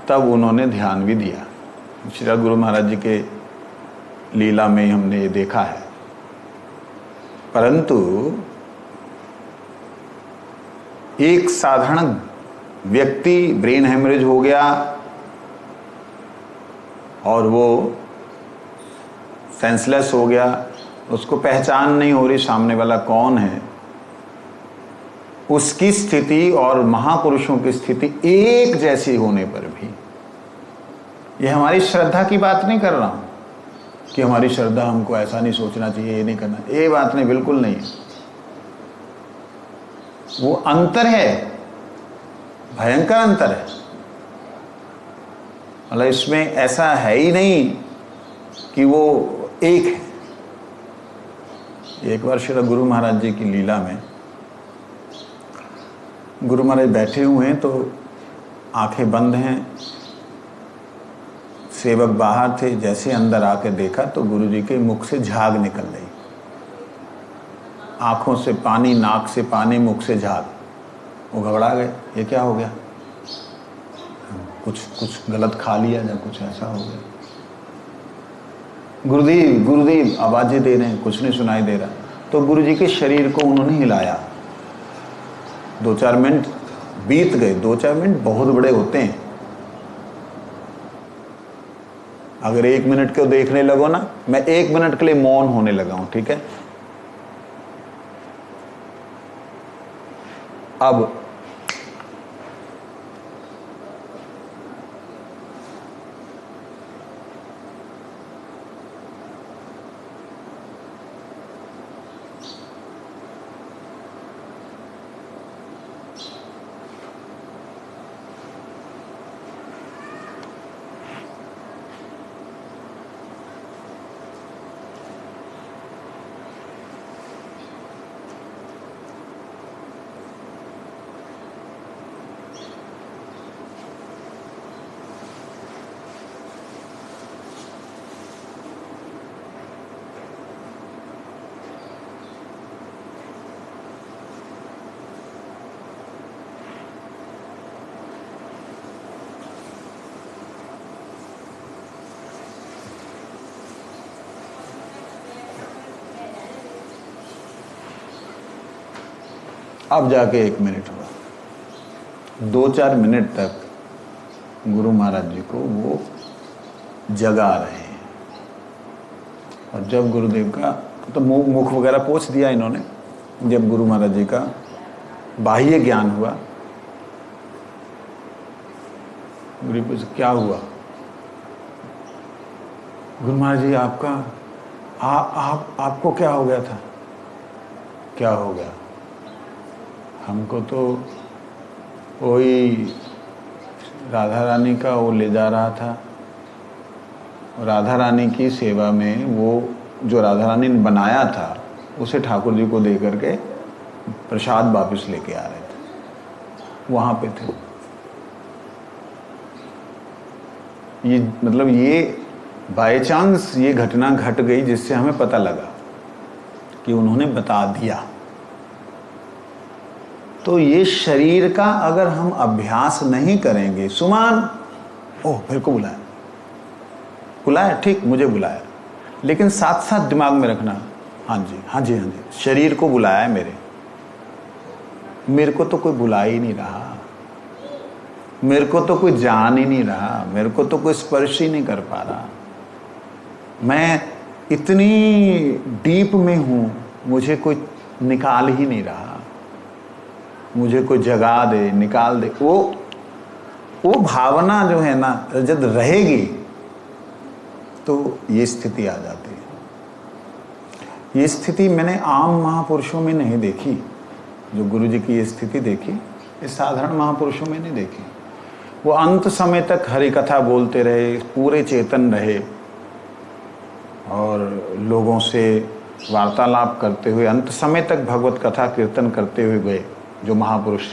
तब उन्होंने ध्यान भी दिया। श्री गुरु महाराज जी के लीला में हमने ये देखा है। परंतु एक साधारण व्यक्ति ब्रेन हेमरेज हो गया और वो सेंसलेस हो गया, उसको पहचान नहीं हो रही सामने वाला कौन है, उसकी स्थिति और महापुरुषों की स्थिति एक जैसी होने पर भी, ये हमारी श्रद्धा की बात नहीं कर रहा हूं कि हमारी श्रद्धा हमको ऐसा नहीं सोचना चाहिए, ये नहीं करना, ये बात नहीं, बिल्कुल नहीं। वो अंतर है, भयंकर अंतर है। मतलब इसमें ऐसा है ही नहीं कि वो एक है। एक बार श्री गुरु महाराज जी की लीला में गुरु महाराज बैठे हुए हैं, तो आंखें बंद हैं, सेवक बाहर थे, जैसे अंदर आके देखा तो गुरुजी के मुख से झाग निकल रही, आंखों से पानी, नाक से पानी, मुख से झाग। वो घबरा गए, ये क्या हो गया, कुछ गलत खा लिया या कुछ ऐसा हो गया। गुरुदेव गुरुदेव आवाजें दे रहे हैं, कुछ नहीं सुनाई दे रहा। तो गुरुजी के शरीर को उन्होंने हिलाया, 2-4 मिनट बीत गए। 2-4 मिनट बहुत बड़े होते हैं। अगर 1 मिनट को देखने लगो ना, मैं 1 मिनट के लिए मौन होने लगा हूं, ठीक है। अब अब जाके 1 मिनट हुआ। 2-4 मिनट तक गुरु महाराज जी को वो जगा रहे हैं। और जब गुरुदेव का तो मुख वगैरह पोंछ दिया इन्होंने, जब गुरु महाराज जी का बाह्य ज्ञान हुआ, गुरु पूछ क्या हुआ? गुरु महाराज जी आपका आपको क्या हो गया था? क्या हो गया? हमको तो वही राधा रानी का वो ले जा रहा था, राधा रानी की सेवा में वो जो राधा रानी ने बनाया था उसे ठाकुर जी को दे करके प्रसाद वापस लेके आ रहे थे, वहाँ पे थे। ये मतलब ये बाय चांस ये घटना घट गई जिससे हमें पता लगा कि उन्होंने बता दिया। तो ये शरीर का अगर हम अभ्यास नहीं करेंगे, सुमान, ओह मेरे को बुलाया, बुलाया ठीक, मुझे बुलाया, लेकिन साथ साथ दिमाग में रखना, हाँ जी हाँ जी हाँ जी, शरीर को बुलाया है मेरे को तो कोई बुला ही नहीं रहा, मेरे को तो कोई जान ही नहीं रहा, मेरे को तो कोई स्पर्श ही नहीं कर पा रहा, मैं इतनी डीप में हूं, मुझे कोई निकाल ही नहीं रहा, मुझे कोई जगा दे, निकाल दे। वो भावना जो है ना, जब रहेगी तो ये स्थिति आ जाती है। ये स्थिति मैंने आम महापुरुषों में नहीं देखी, जो गुरु जी की ये स्थिति देखी, ये साधारण महापुरुषों में नहीं देखी। वो अंत समय तक हरि कथा बोलते रहे, पूरे चेतन रहे और लोगों से वार्तालाप करते हुए अंत समय तक भगवत कथा कीर्तन करते हुए गए। जो महापुरुष,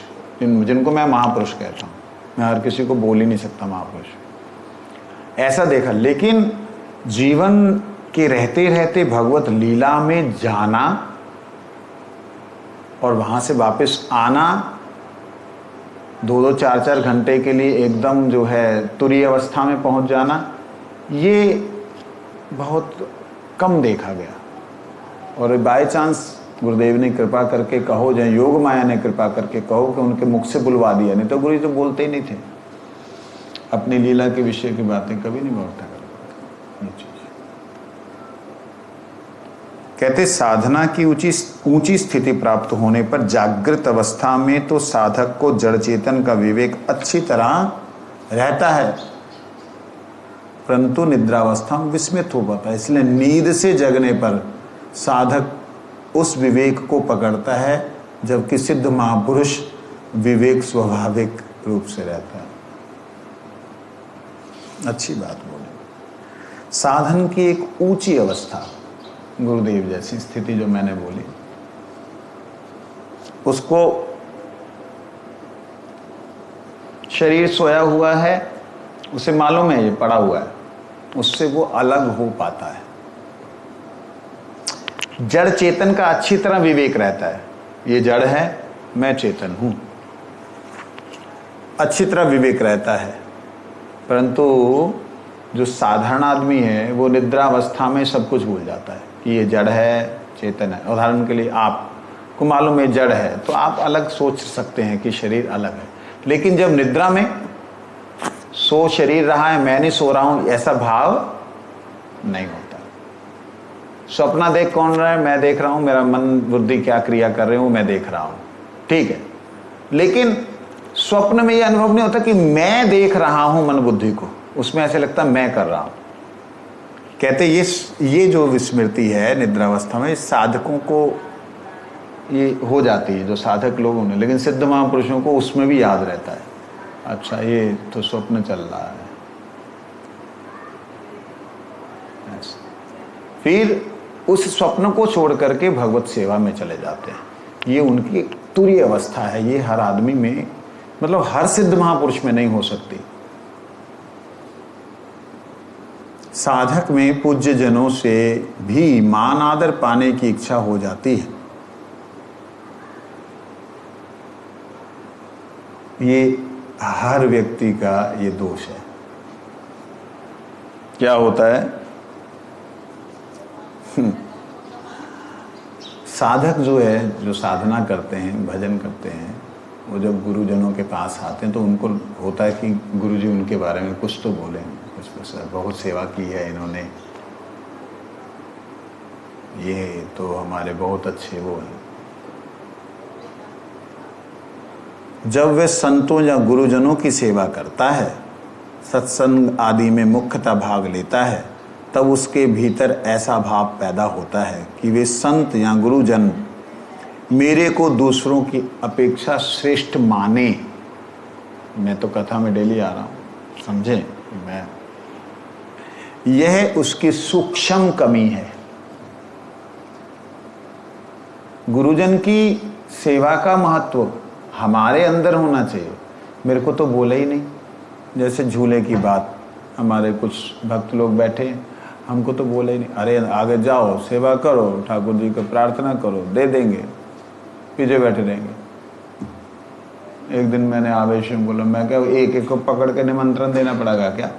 जिनको मैं महापुरुष कहता हूँ, मैं हर किसी को बोल ही नहीं सकता महापुरुष, ऐसा देखा। लेकिन जीवन के रहते रहते भगवत लीला में जाना और वहाँ से वापस आना, 2-2 4-4 घंटे के लिए एकदम जो है तुरीय अवस्था में पहुँच जाना, ये बहुत कम देखा गया। और बाय चांस गुरुदेव ने कृपा करके कहो, जहाँ योग माया ने कृपा करके कहो कि उनके मुख से बुलवा दिया, नहीं तो गुरु जी तो बोलते ही नहीं थे, अपनी लीला के विषय की बातें कभी नहीं बोलता। कहते साधना की ऊंची स्थिति प्राप्त होने पर जागृत अवस्था में तो साधक को जड़ चेतन का विवेक अच्छी तरह रहता है, परंतु निद्रावस्था में विस्मित हो पाता है। इसलिए नींद से जगने पर साधक उस विवेक को पकड़ता है, जबकि सिद्ध महापुरुष विवेक स्वाभाविक रूप से रहता है। अच्छी बात बोली। साधन की एक ऊंची अवस्था, गुरुदेव जैसी स्थिति जो मैंने बोली, उसको शरीर सोया हुआ है, उसे मालूम है ये पड़ा हुआ है, उससे वो अलग हो पाता है। जड़ चेतन का अच्छी तरह विवेक रहता है, ये जड़ है, मैं चेतन हूं, अच्छी तरह विवेक रहता है। परंतु जो साधारण आदमी है वो निद्रावस्था में सब कुछ भूल जाता है कि ये जड़ है, चेतन है। उदाहरण के लिए आपको मालूम है जड़ है, तो आप अलग सोच सकते हैं कि शरीर अलग है, लेकिन जब निद्रा में सो शरीर रहा है, मैं नहीं सो रहा हूं, ऐसा भाव नहीं होता। सपना देख कौन रहा है? मैं देख रहा हूं, मेरा मन बुद्धि क्या क्रिया कर रहे हो मैं देख रहा हूं, ठीक है। लेकिन स्वप्न में यह अनुभव नहीं होता कि मैं देख रहा हूं मन बुद्धि को, उसमें ऐसे लगता मैं कर रहा हूं। कहते ये जो विस्मृति है निद्रावस्था में, साधकों को ये हो जाती है, जो साधक लोग होंगे, लेकिन सिद्ध महापुरुषों को उसमें भी याद रहता है, अच्छा ये तो स्वप्न चल रहा है। फिर उस स्वप्न को छोड़ करके भगवत सेवा में चले जाते हैं। ये उनकी तुरीय अवस्था है, ये हर आदमी में, मतलब हर सिद्ध महापुरुष में नहीं हो सकती। साधक में पूज्य जनों से भी मान आदर पाने की इच्छा हो जाती है। ये हर व्यक्ति का ये दोष है। क्या होता है? साधक जो है, जो साधना करते हैं, भजन करते हैं, वो जब गुरुजनों के पास आते हैं तो उनको होता है कि गुरुजी उनके बारे में कुछ तो बोलें, कुछ बहुत सेवा की है इन्होंने, ये तो हमारे बहुत अच्छे वो हैं। जब वे संतों या गुरुजनों की सेवा करता है, सत्संग आदि में मुख्यतः भाग लेता है, तब उसके भीतर ऐसा भाव पैदा होता है कि वे संत या गुरुजन मेरे को दूसरों की अपेक्षा श्रेष्ठ माने। मैं तो कथा में डेली आ रहा हूँ, समझे? मैं यह उसकी सूक्ष्म कमी है। गुरुजन की सेवा का महत्व हमारे अंदर होना चाहिए। मेरे को तो बोला ही नहीं, जैसे झूले की बात, हमारे कुछ भक्त लोग बैठे, हमको तो बोला ही नहीं, अरे आगे जाओ, सेवा करो, ठाकुर जी को प्रार्थना करो, दे देंगे, पीछे बैठे रहेंगे। एक दिन मैंने आवेश में बोला, मैं क्या एक एक को पकड़ के निमंत्रण देना पड़ेगा क्या?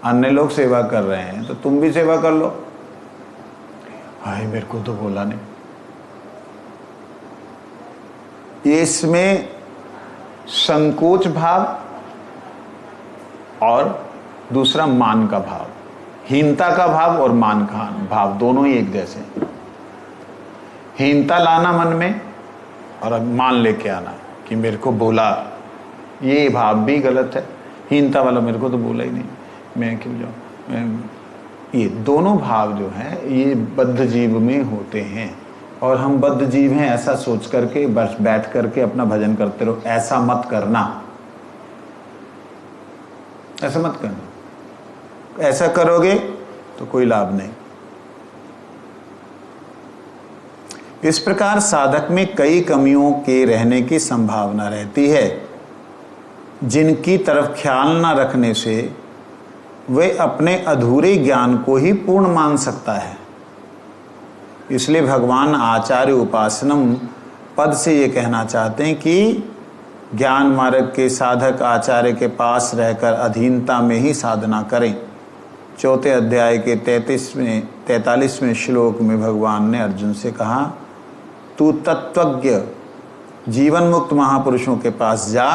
अन्य लोग सेवा कर रहे हैं तो तुम भी सेवा कर लो। हाय, मेरे को तो बोला नहीं। इसमें संकोच भाव और दूसरा मान का भाव, हीनता का भाव और मान का भाव दोनों ही एक जैसे हैं। हीनता लाना मन में और मान लेके आना कि मेरे को बोला, ये भाव भी गलत है। हीनता वाला मेरे को तो बोला ही नहीं, मैं क्यों जाऊँ, मैं, ये दोनों भाव जो हैं ये बद्ध जीव में होते हैं। और हम बद्ध जीव हैं ऐसा सोच करके बस बैठ करके अपना भजन करते रहो, ऐसा मत करना, ऐसा मत करना। ऐसा करोगे तो कोई लाभ नहीं। इस प्रकार साधक में कई कमियों के रहने की संभावना रहती है, जिनकी तरफ ख्याल न रखने से वे अपने अधूरे ज्ञान को ही पूर्ण मान सकता है। इसलिए भगवान आचार्य उपासनम पद से ये कहना चाहते हैं कि ज्ञान मार्ग के साधक आचार्य के पास रहकर अधीनता में ही साधना करें। चौथे अध्याय के 43वें श्लोक में भगवान ने अर्जुन से कहा, तू तत्वज्ञ जीवन मुक्त महापुरुषों के पास जा,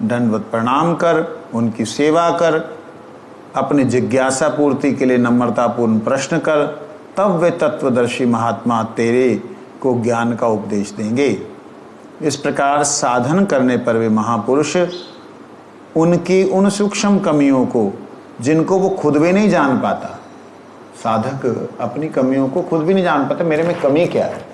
दंडवत प्रणाम कर, उनकी सेवा कर, अपनी जिज्ञासा पूर्ति के लिए नम्रतापूर्ण प्रश्न कर, तब वे तत्वदर्शी महात्मा तेरे को ज्ञान का उपदेश देंगे। इस प्रकार साधन करने पर वे महापुरुष उनकी उन सूक्ष्म कमियों को, जिनको वो खुद भी नहीं जान पाता, साधक अपनी कमियों को खुद भी नहीं जान पाता, मेरे में कमी क्या है,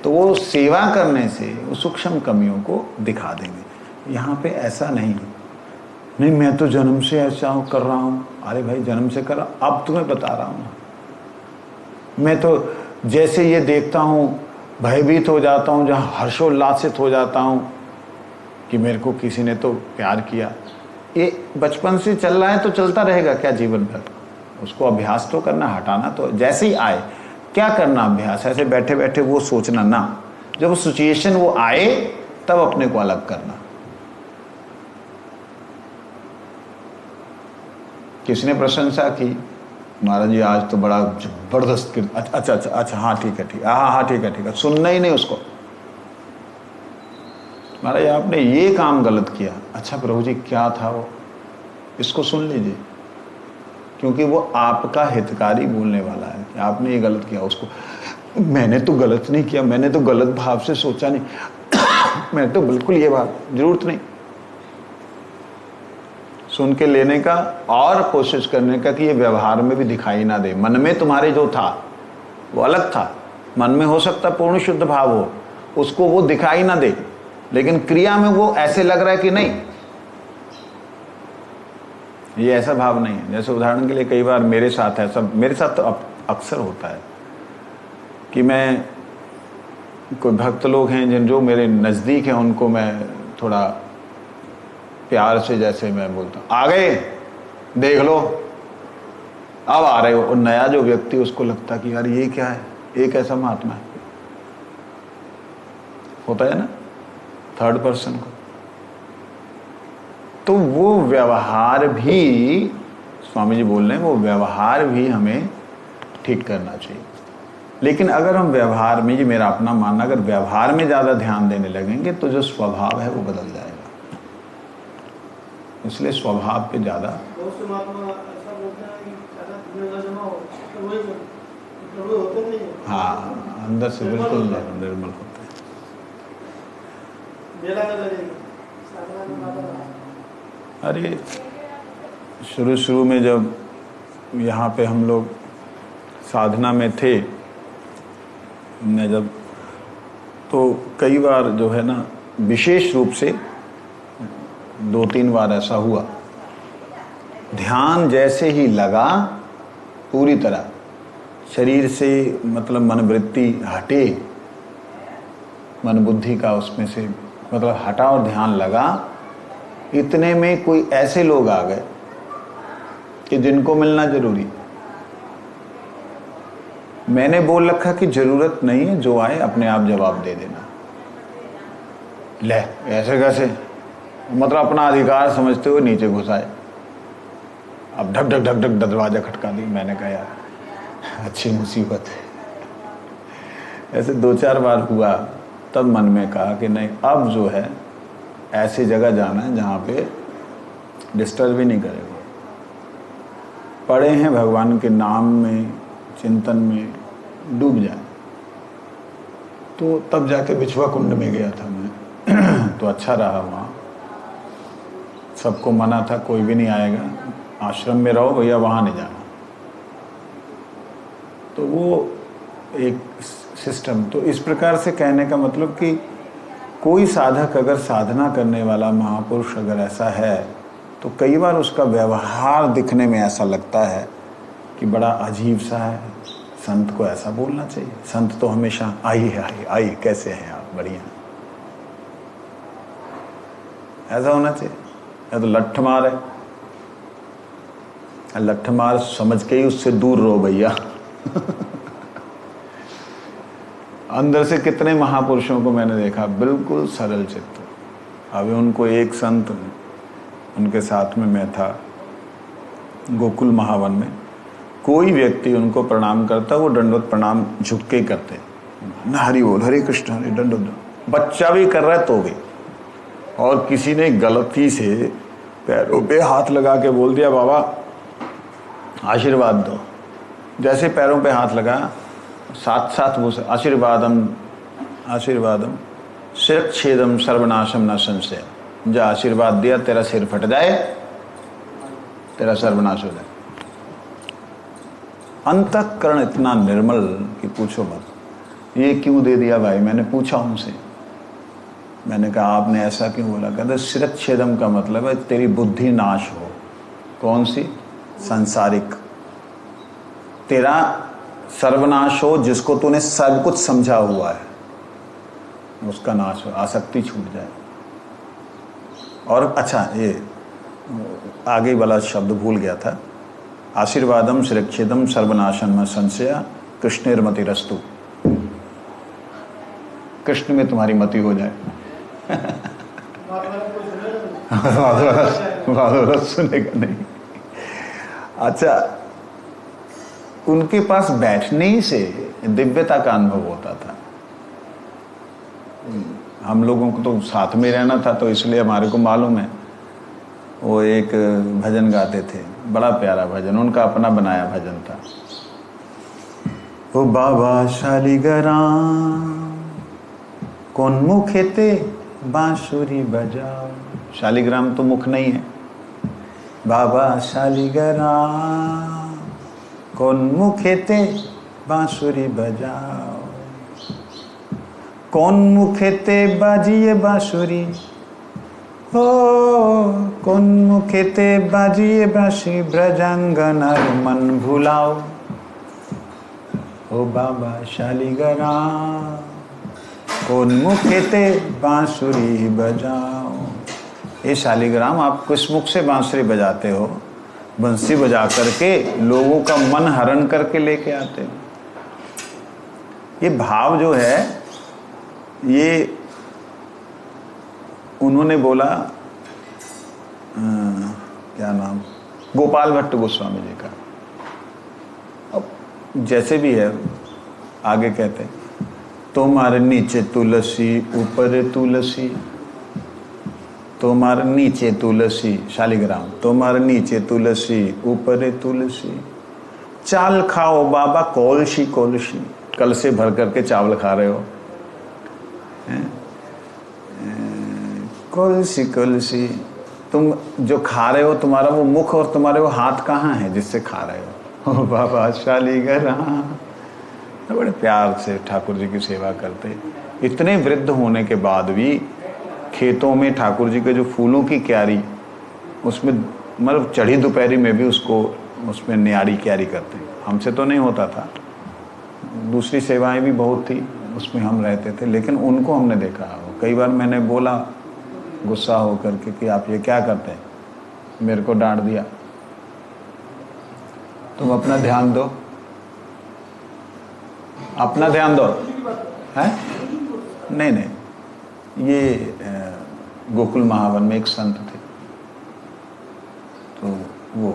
तो वो सेवा करने से उस सूक्ष्म कमियों को दिखा देंगे। यहाँ पे ऐसा नहीं मैं तो जन्म से ऐसा कर रहा हूँ। अरे भाई, जन्म से कर रहा, अब तुम्हें बता रहा हूँ, मैं तो जैसे ये देखता हूँ भयभीत हो जाता हूँ, जहाँ हर्षोल्लासित हो जाता हूँ कि मेरे को किसी ने तो प्यार किया। ये बचपन से चल रहा है तो चलता रहेगा क्या जीवन भर? उसको अभ्यास तो करना, हटाना तो जैसे ही आए। क्या करना अभ्यास? ऐसे बैठे बैठे वो सोचना ना, जब वो सिचुएशन वो आए तब अपने को अलग करना। किसने प्रशंसा की, महाराज जी आज तो बड़ा जबरदस्त अच्छा हाँ ठीक है हाँ ठीक है, सुनना ही नहीं उसको। महाराज आपने ये काम गलत किया, अच्छा प्रभु जी क्या था वो, इसको सुन लीजिए, क्योंकि वो आपका हितकारी बोलने वाला है कि आपने ये गलत किया। उसको मैंने तो गलत नहीं किया, मैंने तो गलत भाव से सोचा नहीं मैं तो बिल्कुल ये बात, जरूरत नहीं। सुन के लेने का और कोशिश करने का कि ये व्यवहार में भी दिखाई ना दे। मन में तुम्हारे जो था वो अलग था, मन में हो सकता पूर्ण शुद्ध भाव हो, उसको वो दिखाई ना दे, लेकिन क्रिया में वो ऐसे लग रहा है कि नहीं, ये ऐसा भाव नहीं है। जैसे उदाहरण के लिए कई बार मेरे साथ ऐसा, मेरे साथ तो अक्सर होता है कि मैं, कोई भक्त लोग हैं जिन जो मेरे नज़दीक हैं, उनको मैं थोड़ा प्यार से जैसे मैं बोलता हूँ, आ गए देख लो, अब आ रहे हो। और नया जो व्यक्ति उसको लगता कि यार ये क्या है, एक ऐसा महात्मा है, होता है ना थर्ड पर्सन को। तो वो व्यवहार भी, स्वामी जी बोल रहे हैं, वो व्यवहार भी हमें ठीक करना चाहिए। लेकिन अगर हम व्यवहार में, ये मेरा अपना मानना, अगर व्यवहार में ज़्यादा ध्यान देने लगेंगे तो जो स्वभाव है वो बदल जाएगा। इसलिए स्वभाव पे ज़्यादा, हाँ अंदर से बिल्कुल निर्मल होते हैं। अरे शुरू में जब यहाँ पे हम लोग साधना में थे, मैं जब, तो कई बार जो है ना, विशेष रूप से 2-3 बार ऐसा हुआ, ध्यान जैसे ही लगा पूरी तरह शरीर से, मतलब मनवृत्ति हटे, मन बुद्धि का उसमें से मतलब हटा और ध्यान लगा, इतने में कोई ऐसे लोग आ गए कि जिनको मिलना जरूरी। मैंने बोल रखा कि जरूरत नहीं है, जो आए अपने आप जवाब दे देना। ले ऐसे कैसे, मतलब अपना अधिकार समझते हुए नीचे घुसाए। अब ढक ढक ढक ढक दरवाजा खटका दी। मैंने कहा यार अच्छी मुसीबत है। ऐसे 2-4 बार हुआ, तब मन में कहा कि नहीं, अब जो है ऐसी जगह जाना है जहाँ पे डिस्टर्ब भी नहीं करेगा। पड़े हैं भगवान के नाम में, चिंतन में डूब जाए। तो तब जाके बिछवा कुंड में गया था मैं। तो अच्छा रहा वहाँ। सबको मना था कोई भी नहीं आएगा, आश्रम में रहो भैया, वहाँ नहीं जाना। तो वो एक सिस्टम। तो इस प्रकार से कहने का मतलब कि कोई साधक अगर साधना करने वाला महापुरुष अगर ऐसा है, तो कई बार उसका व्यवहार दिखने में ऐसा लगता है कि बड़ा अजीब सा है। संत को ऐसा बोलना चाहिए। संत तो हमेशा आइए आइए आइए, कैसे हैं आप, बढ़िया, ऐसा होना चाहिए। या तो लठ मार है, लठ मार समझ के ही उससे दूर रहो भैया। अंदर से कितने महापुरुषों को मैंने देखा बिल्कुल सरल चित्त। अभी उनको एक संत, उनके साथ में मैं था गोकुल महावन में, कोई व्यक्ति उनको प्रणाम करता, वो दंडवत प्रणाम झुक के ही करते, हरि बोल, हरे कृष्ण, हरे दंडवत। बच्चा भी कर रहा है तो भी। और किसी ने गलती से पैरों पे हाथ लगा के बोल दिया, बाबा आशीर्वाद दो। जैसे पैरों पे हाथ लगा, साथ साथ वो आशीर्वादम आशीर्वादम शिरच्छेदम सर्वनाशम न संशय। जो आशीर्वाद दिया, तेरा सिर फट जाए, तेरा सर्वनाश हो जाए। अंतःकरण इतना निर्मल कि पूछो मत। ये क्यों दे दिया भाई? मैंने पूछा उनसे, मैंने कहा आपने ऐसा क्यों बोला? कहते शिरच्छेदम का मतलब है तेरी बुद्धि नाश हो। कौन सी? सांसारिक। तेरा सर्वनाश हो, जिसको तूने सब कुछ समझा हुआ है उसका नाश हो, आसक्ति छूट जाए। और अच्छा, ये आगे वाला शब्द भूल गया था। आशीर्वादम शिरच्छेदम सर्वनाशन में संशय कृष्णेर्मति रस्तु। कृष्ण में तुम्हारी मति हो जाए। सुनेगा नहीं। अच्छा, उनके पास बैठने ही से दिव्यता का अनुभव होता था। हम लोगों को तो साथ में रहना था, तो इसलिए हमारे को मालूम है। वो एक भजन गाते थे, बड़ा प्यारा भजन, उनका अपना बनाया भजन था। ओ बाबा शालिग्राम कौन मुखे ते बांसुरी बजाओ। शालिग्राम तो मुख नहीं है। बाबा शालिग्राम कौन मुखे ते बांसुरी बजाओ। कौन मुखे ते बाजिए बांसुरी, ओ कौन मुखे ते बाजिए बांसुरी, ब्रजांगन मन भुलाओ। ओ बाबा शालिग्राम कौन मुखे ते बांसुरी बजाओ। ये शालिग्राम, आप किस मुख से बांसुरी बजाते हो? बंसी बजा करके लोगों का मन हरण करके लेके आते हो। ये भाव जो है, ये उन्होंने बोला, क्या नाम, गोपाल भट्ट गोस्वामी जी का। अब जैसे भी है, आगे कहते तुम्हारे नीचे तुलसी ऊपर तुलसी, तुम्हारे नीचे तुलसी, शालिग्राम, तुम्हारे नीचे तुलसी ऊपर तुलसी। चाल खाओ बाबा कौलशी कौलशी, कल से भर करके चावल खा रहे हो, कौलसी कौलसी। तुम जो खा रहे हो, तुम्हारा वो मुख और तुम्हारे वो हाथ कहाँ है जिससे खा रहे हो? बाबा शालिग्राम। बड़े प्यार से ठाकुर जी की सेवा करते। इतने वृद्ध होने के बाद भी खेतों में ठाकुर जी के जो फूलों की क्यारी, उसमें मतलब चढ़ी दोपहरी में भी उसको, उसमें न्यारी क्यारी करते। हमसे तो नहीं होता था, दूसरी सेवाएं भी बहुत थी, उसमें हम रहते थे, लेकिन उनको हमने देखा। कई बार मैंने बोला गुस्सा होकर के कि आप ये क्या करते हैं, मेरे को डांट दिया। तुम अपना ध्यान दो, अपना ध्यान दो। है नहीं नहीं, ये गोकुल महावन में एक संत थे, तो वो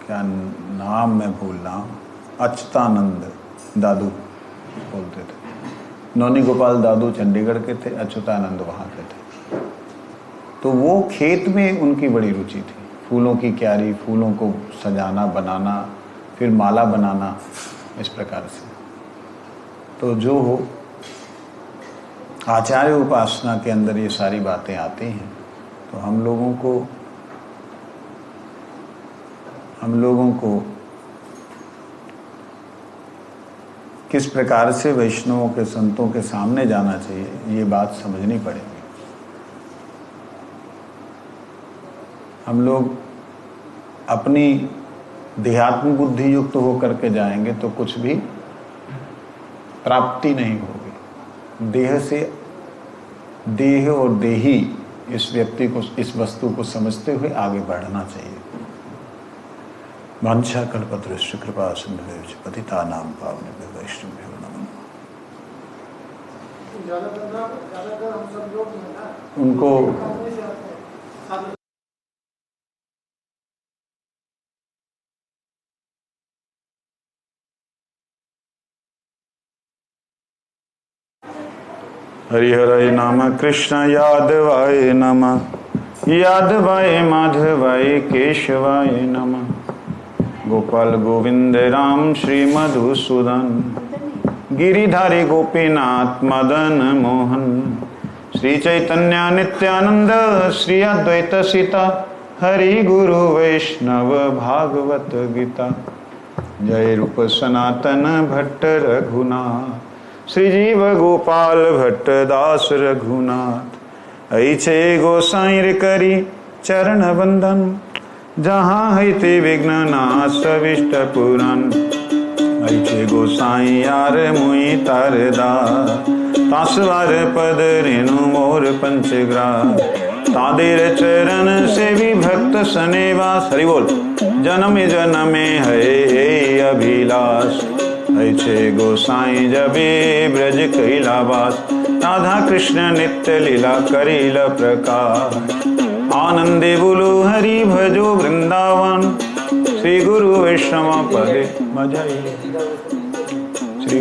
क्या नाम मैं भूल रहा हूँ, अच्युतानंद दादू बोलते थे। नौनी गोपाल दादू चंडीगढ़ के थे, अच्युतानंद वहाँ के थे। तो वो खेत में उनकी बड़ी रुचि थी, फूलों की क्यारी, फूलों को सजाना बनाना, फिर माला बनाना, इस प्रकार से। तो जो हो, आचार्य उपासना के अंदर ये सारी बातें आती हैं। तो हम लोगों को किस प्रकार से वैष्णवों के, संतों के सामने जाना चाहिए, ये बात समझनी पड़ेगी। हम लोग अपनी देहात्म बुद्धि युक्त होकर के जाएंगे तो कुछ भी प्राप्ति नहीं होगी। देह और देही इस व्यक्ति को, इस वस्तु को समझते हुए आगे बढ़ना चाहिए। वांछा कल्पतरुश्च कृपा सिंधुभ्यो पतितानां पावनेभ्यो वैष्णवेभ्यो नमः। ज्यादातर हम सब लोग उनको हरिहराय नाम कृष्ण यादवाय नमः, यादवाय माधवाय केशवाय नमः। गोपाल गोविंद राम श्री मधुसूदन, गिरिधारी गोपीनाथ मदन मोहन, श्री चैतन्य नित्यानंद श्री अद्वैत सीता, हरि गुरु वैष्णव भागवत गीता। जय रूप सनातन भट्ट रघुनाथ, श्री जीव गोपाल भट्ट दास रघुनाथ। ऐछे गोसाई करी चरण वंदन, जहाँ है ते विघ्न नाश विष्ट पुराण। ऐछे गोसाई यार मुई तारदा, तासवार पद रेणु मोर पंचग्रा। तादेर चरण से भी भक्त सनेवास, हरि बोल। जन्म जन्मे है अभिलाष, ऐछे गोसाई जबे ब्रज कैलावास। राधा कृष्ण नित्य लीला करील प्रकाश, आनंदे बोलो हरि भजो वृंदावन। श्री गुरु वैष्णव पदे मजाई, श्री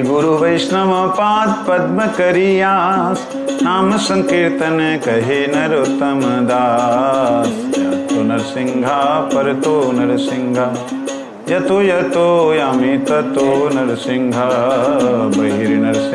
गुरु वैष्णव पाद पद्म करियास। नाम संकीर्तन कहे नरोत्तम दास। तो नरसिंहा पर तो नरसिंहा, यतो यतो यामि ततो नरसिंहा बहिर्नरसिंहा।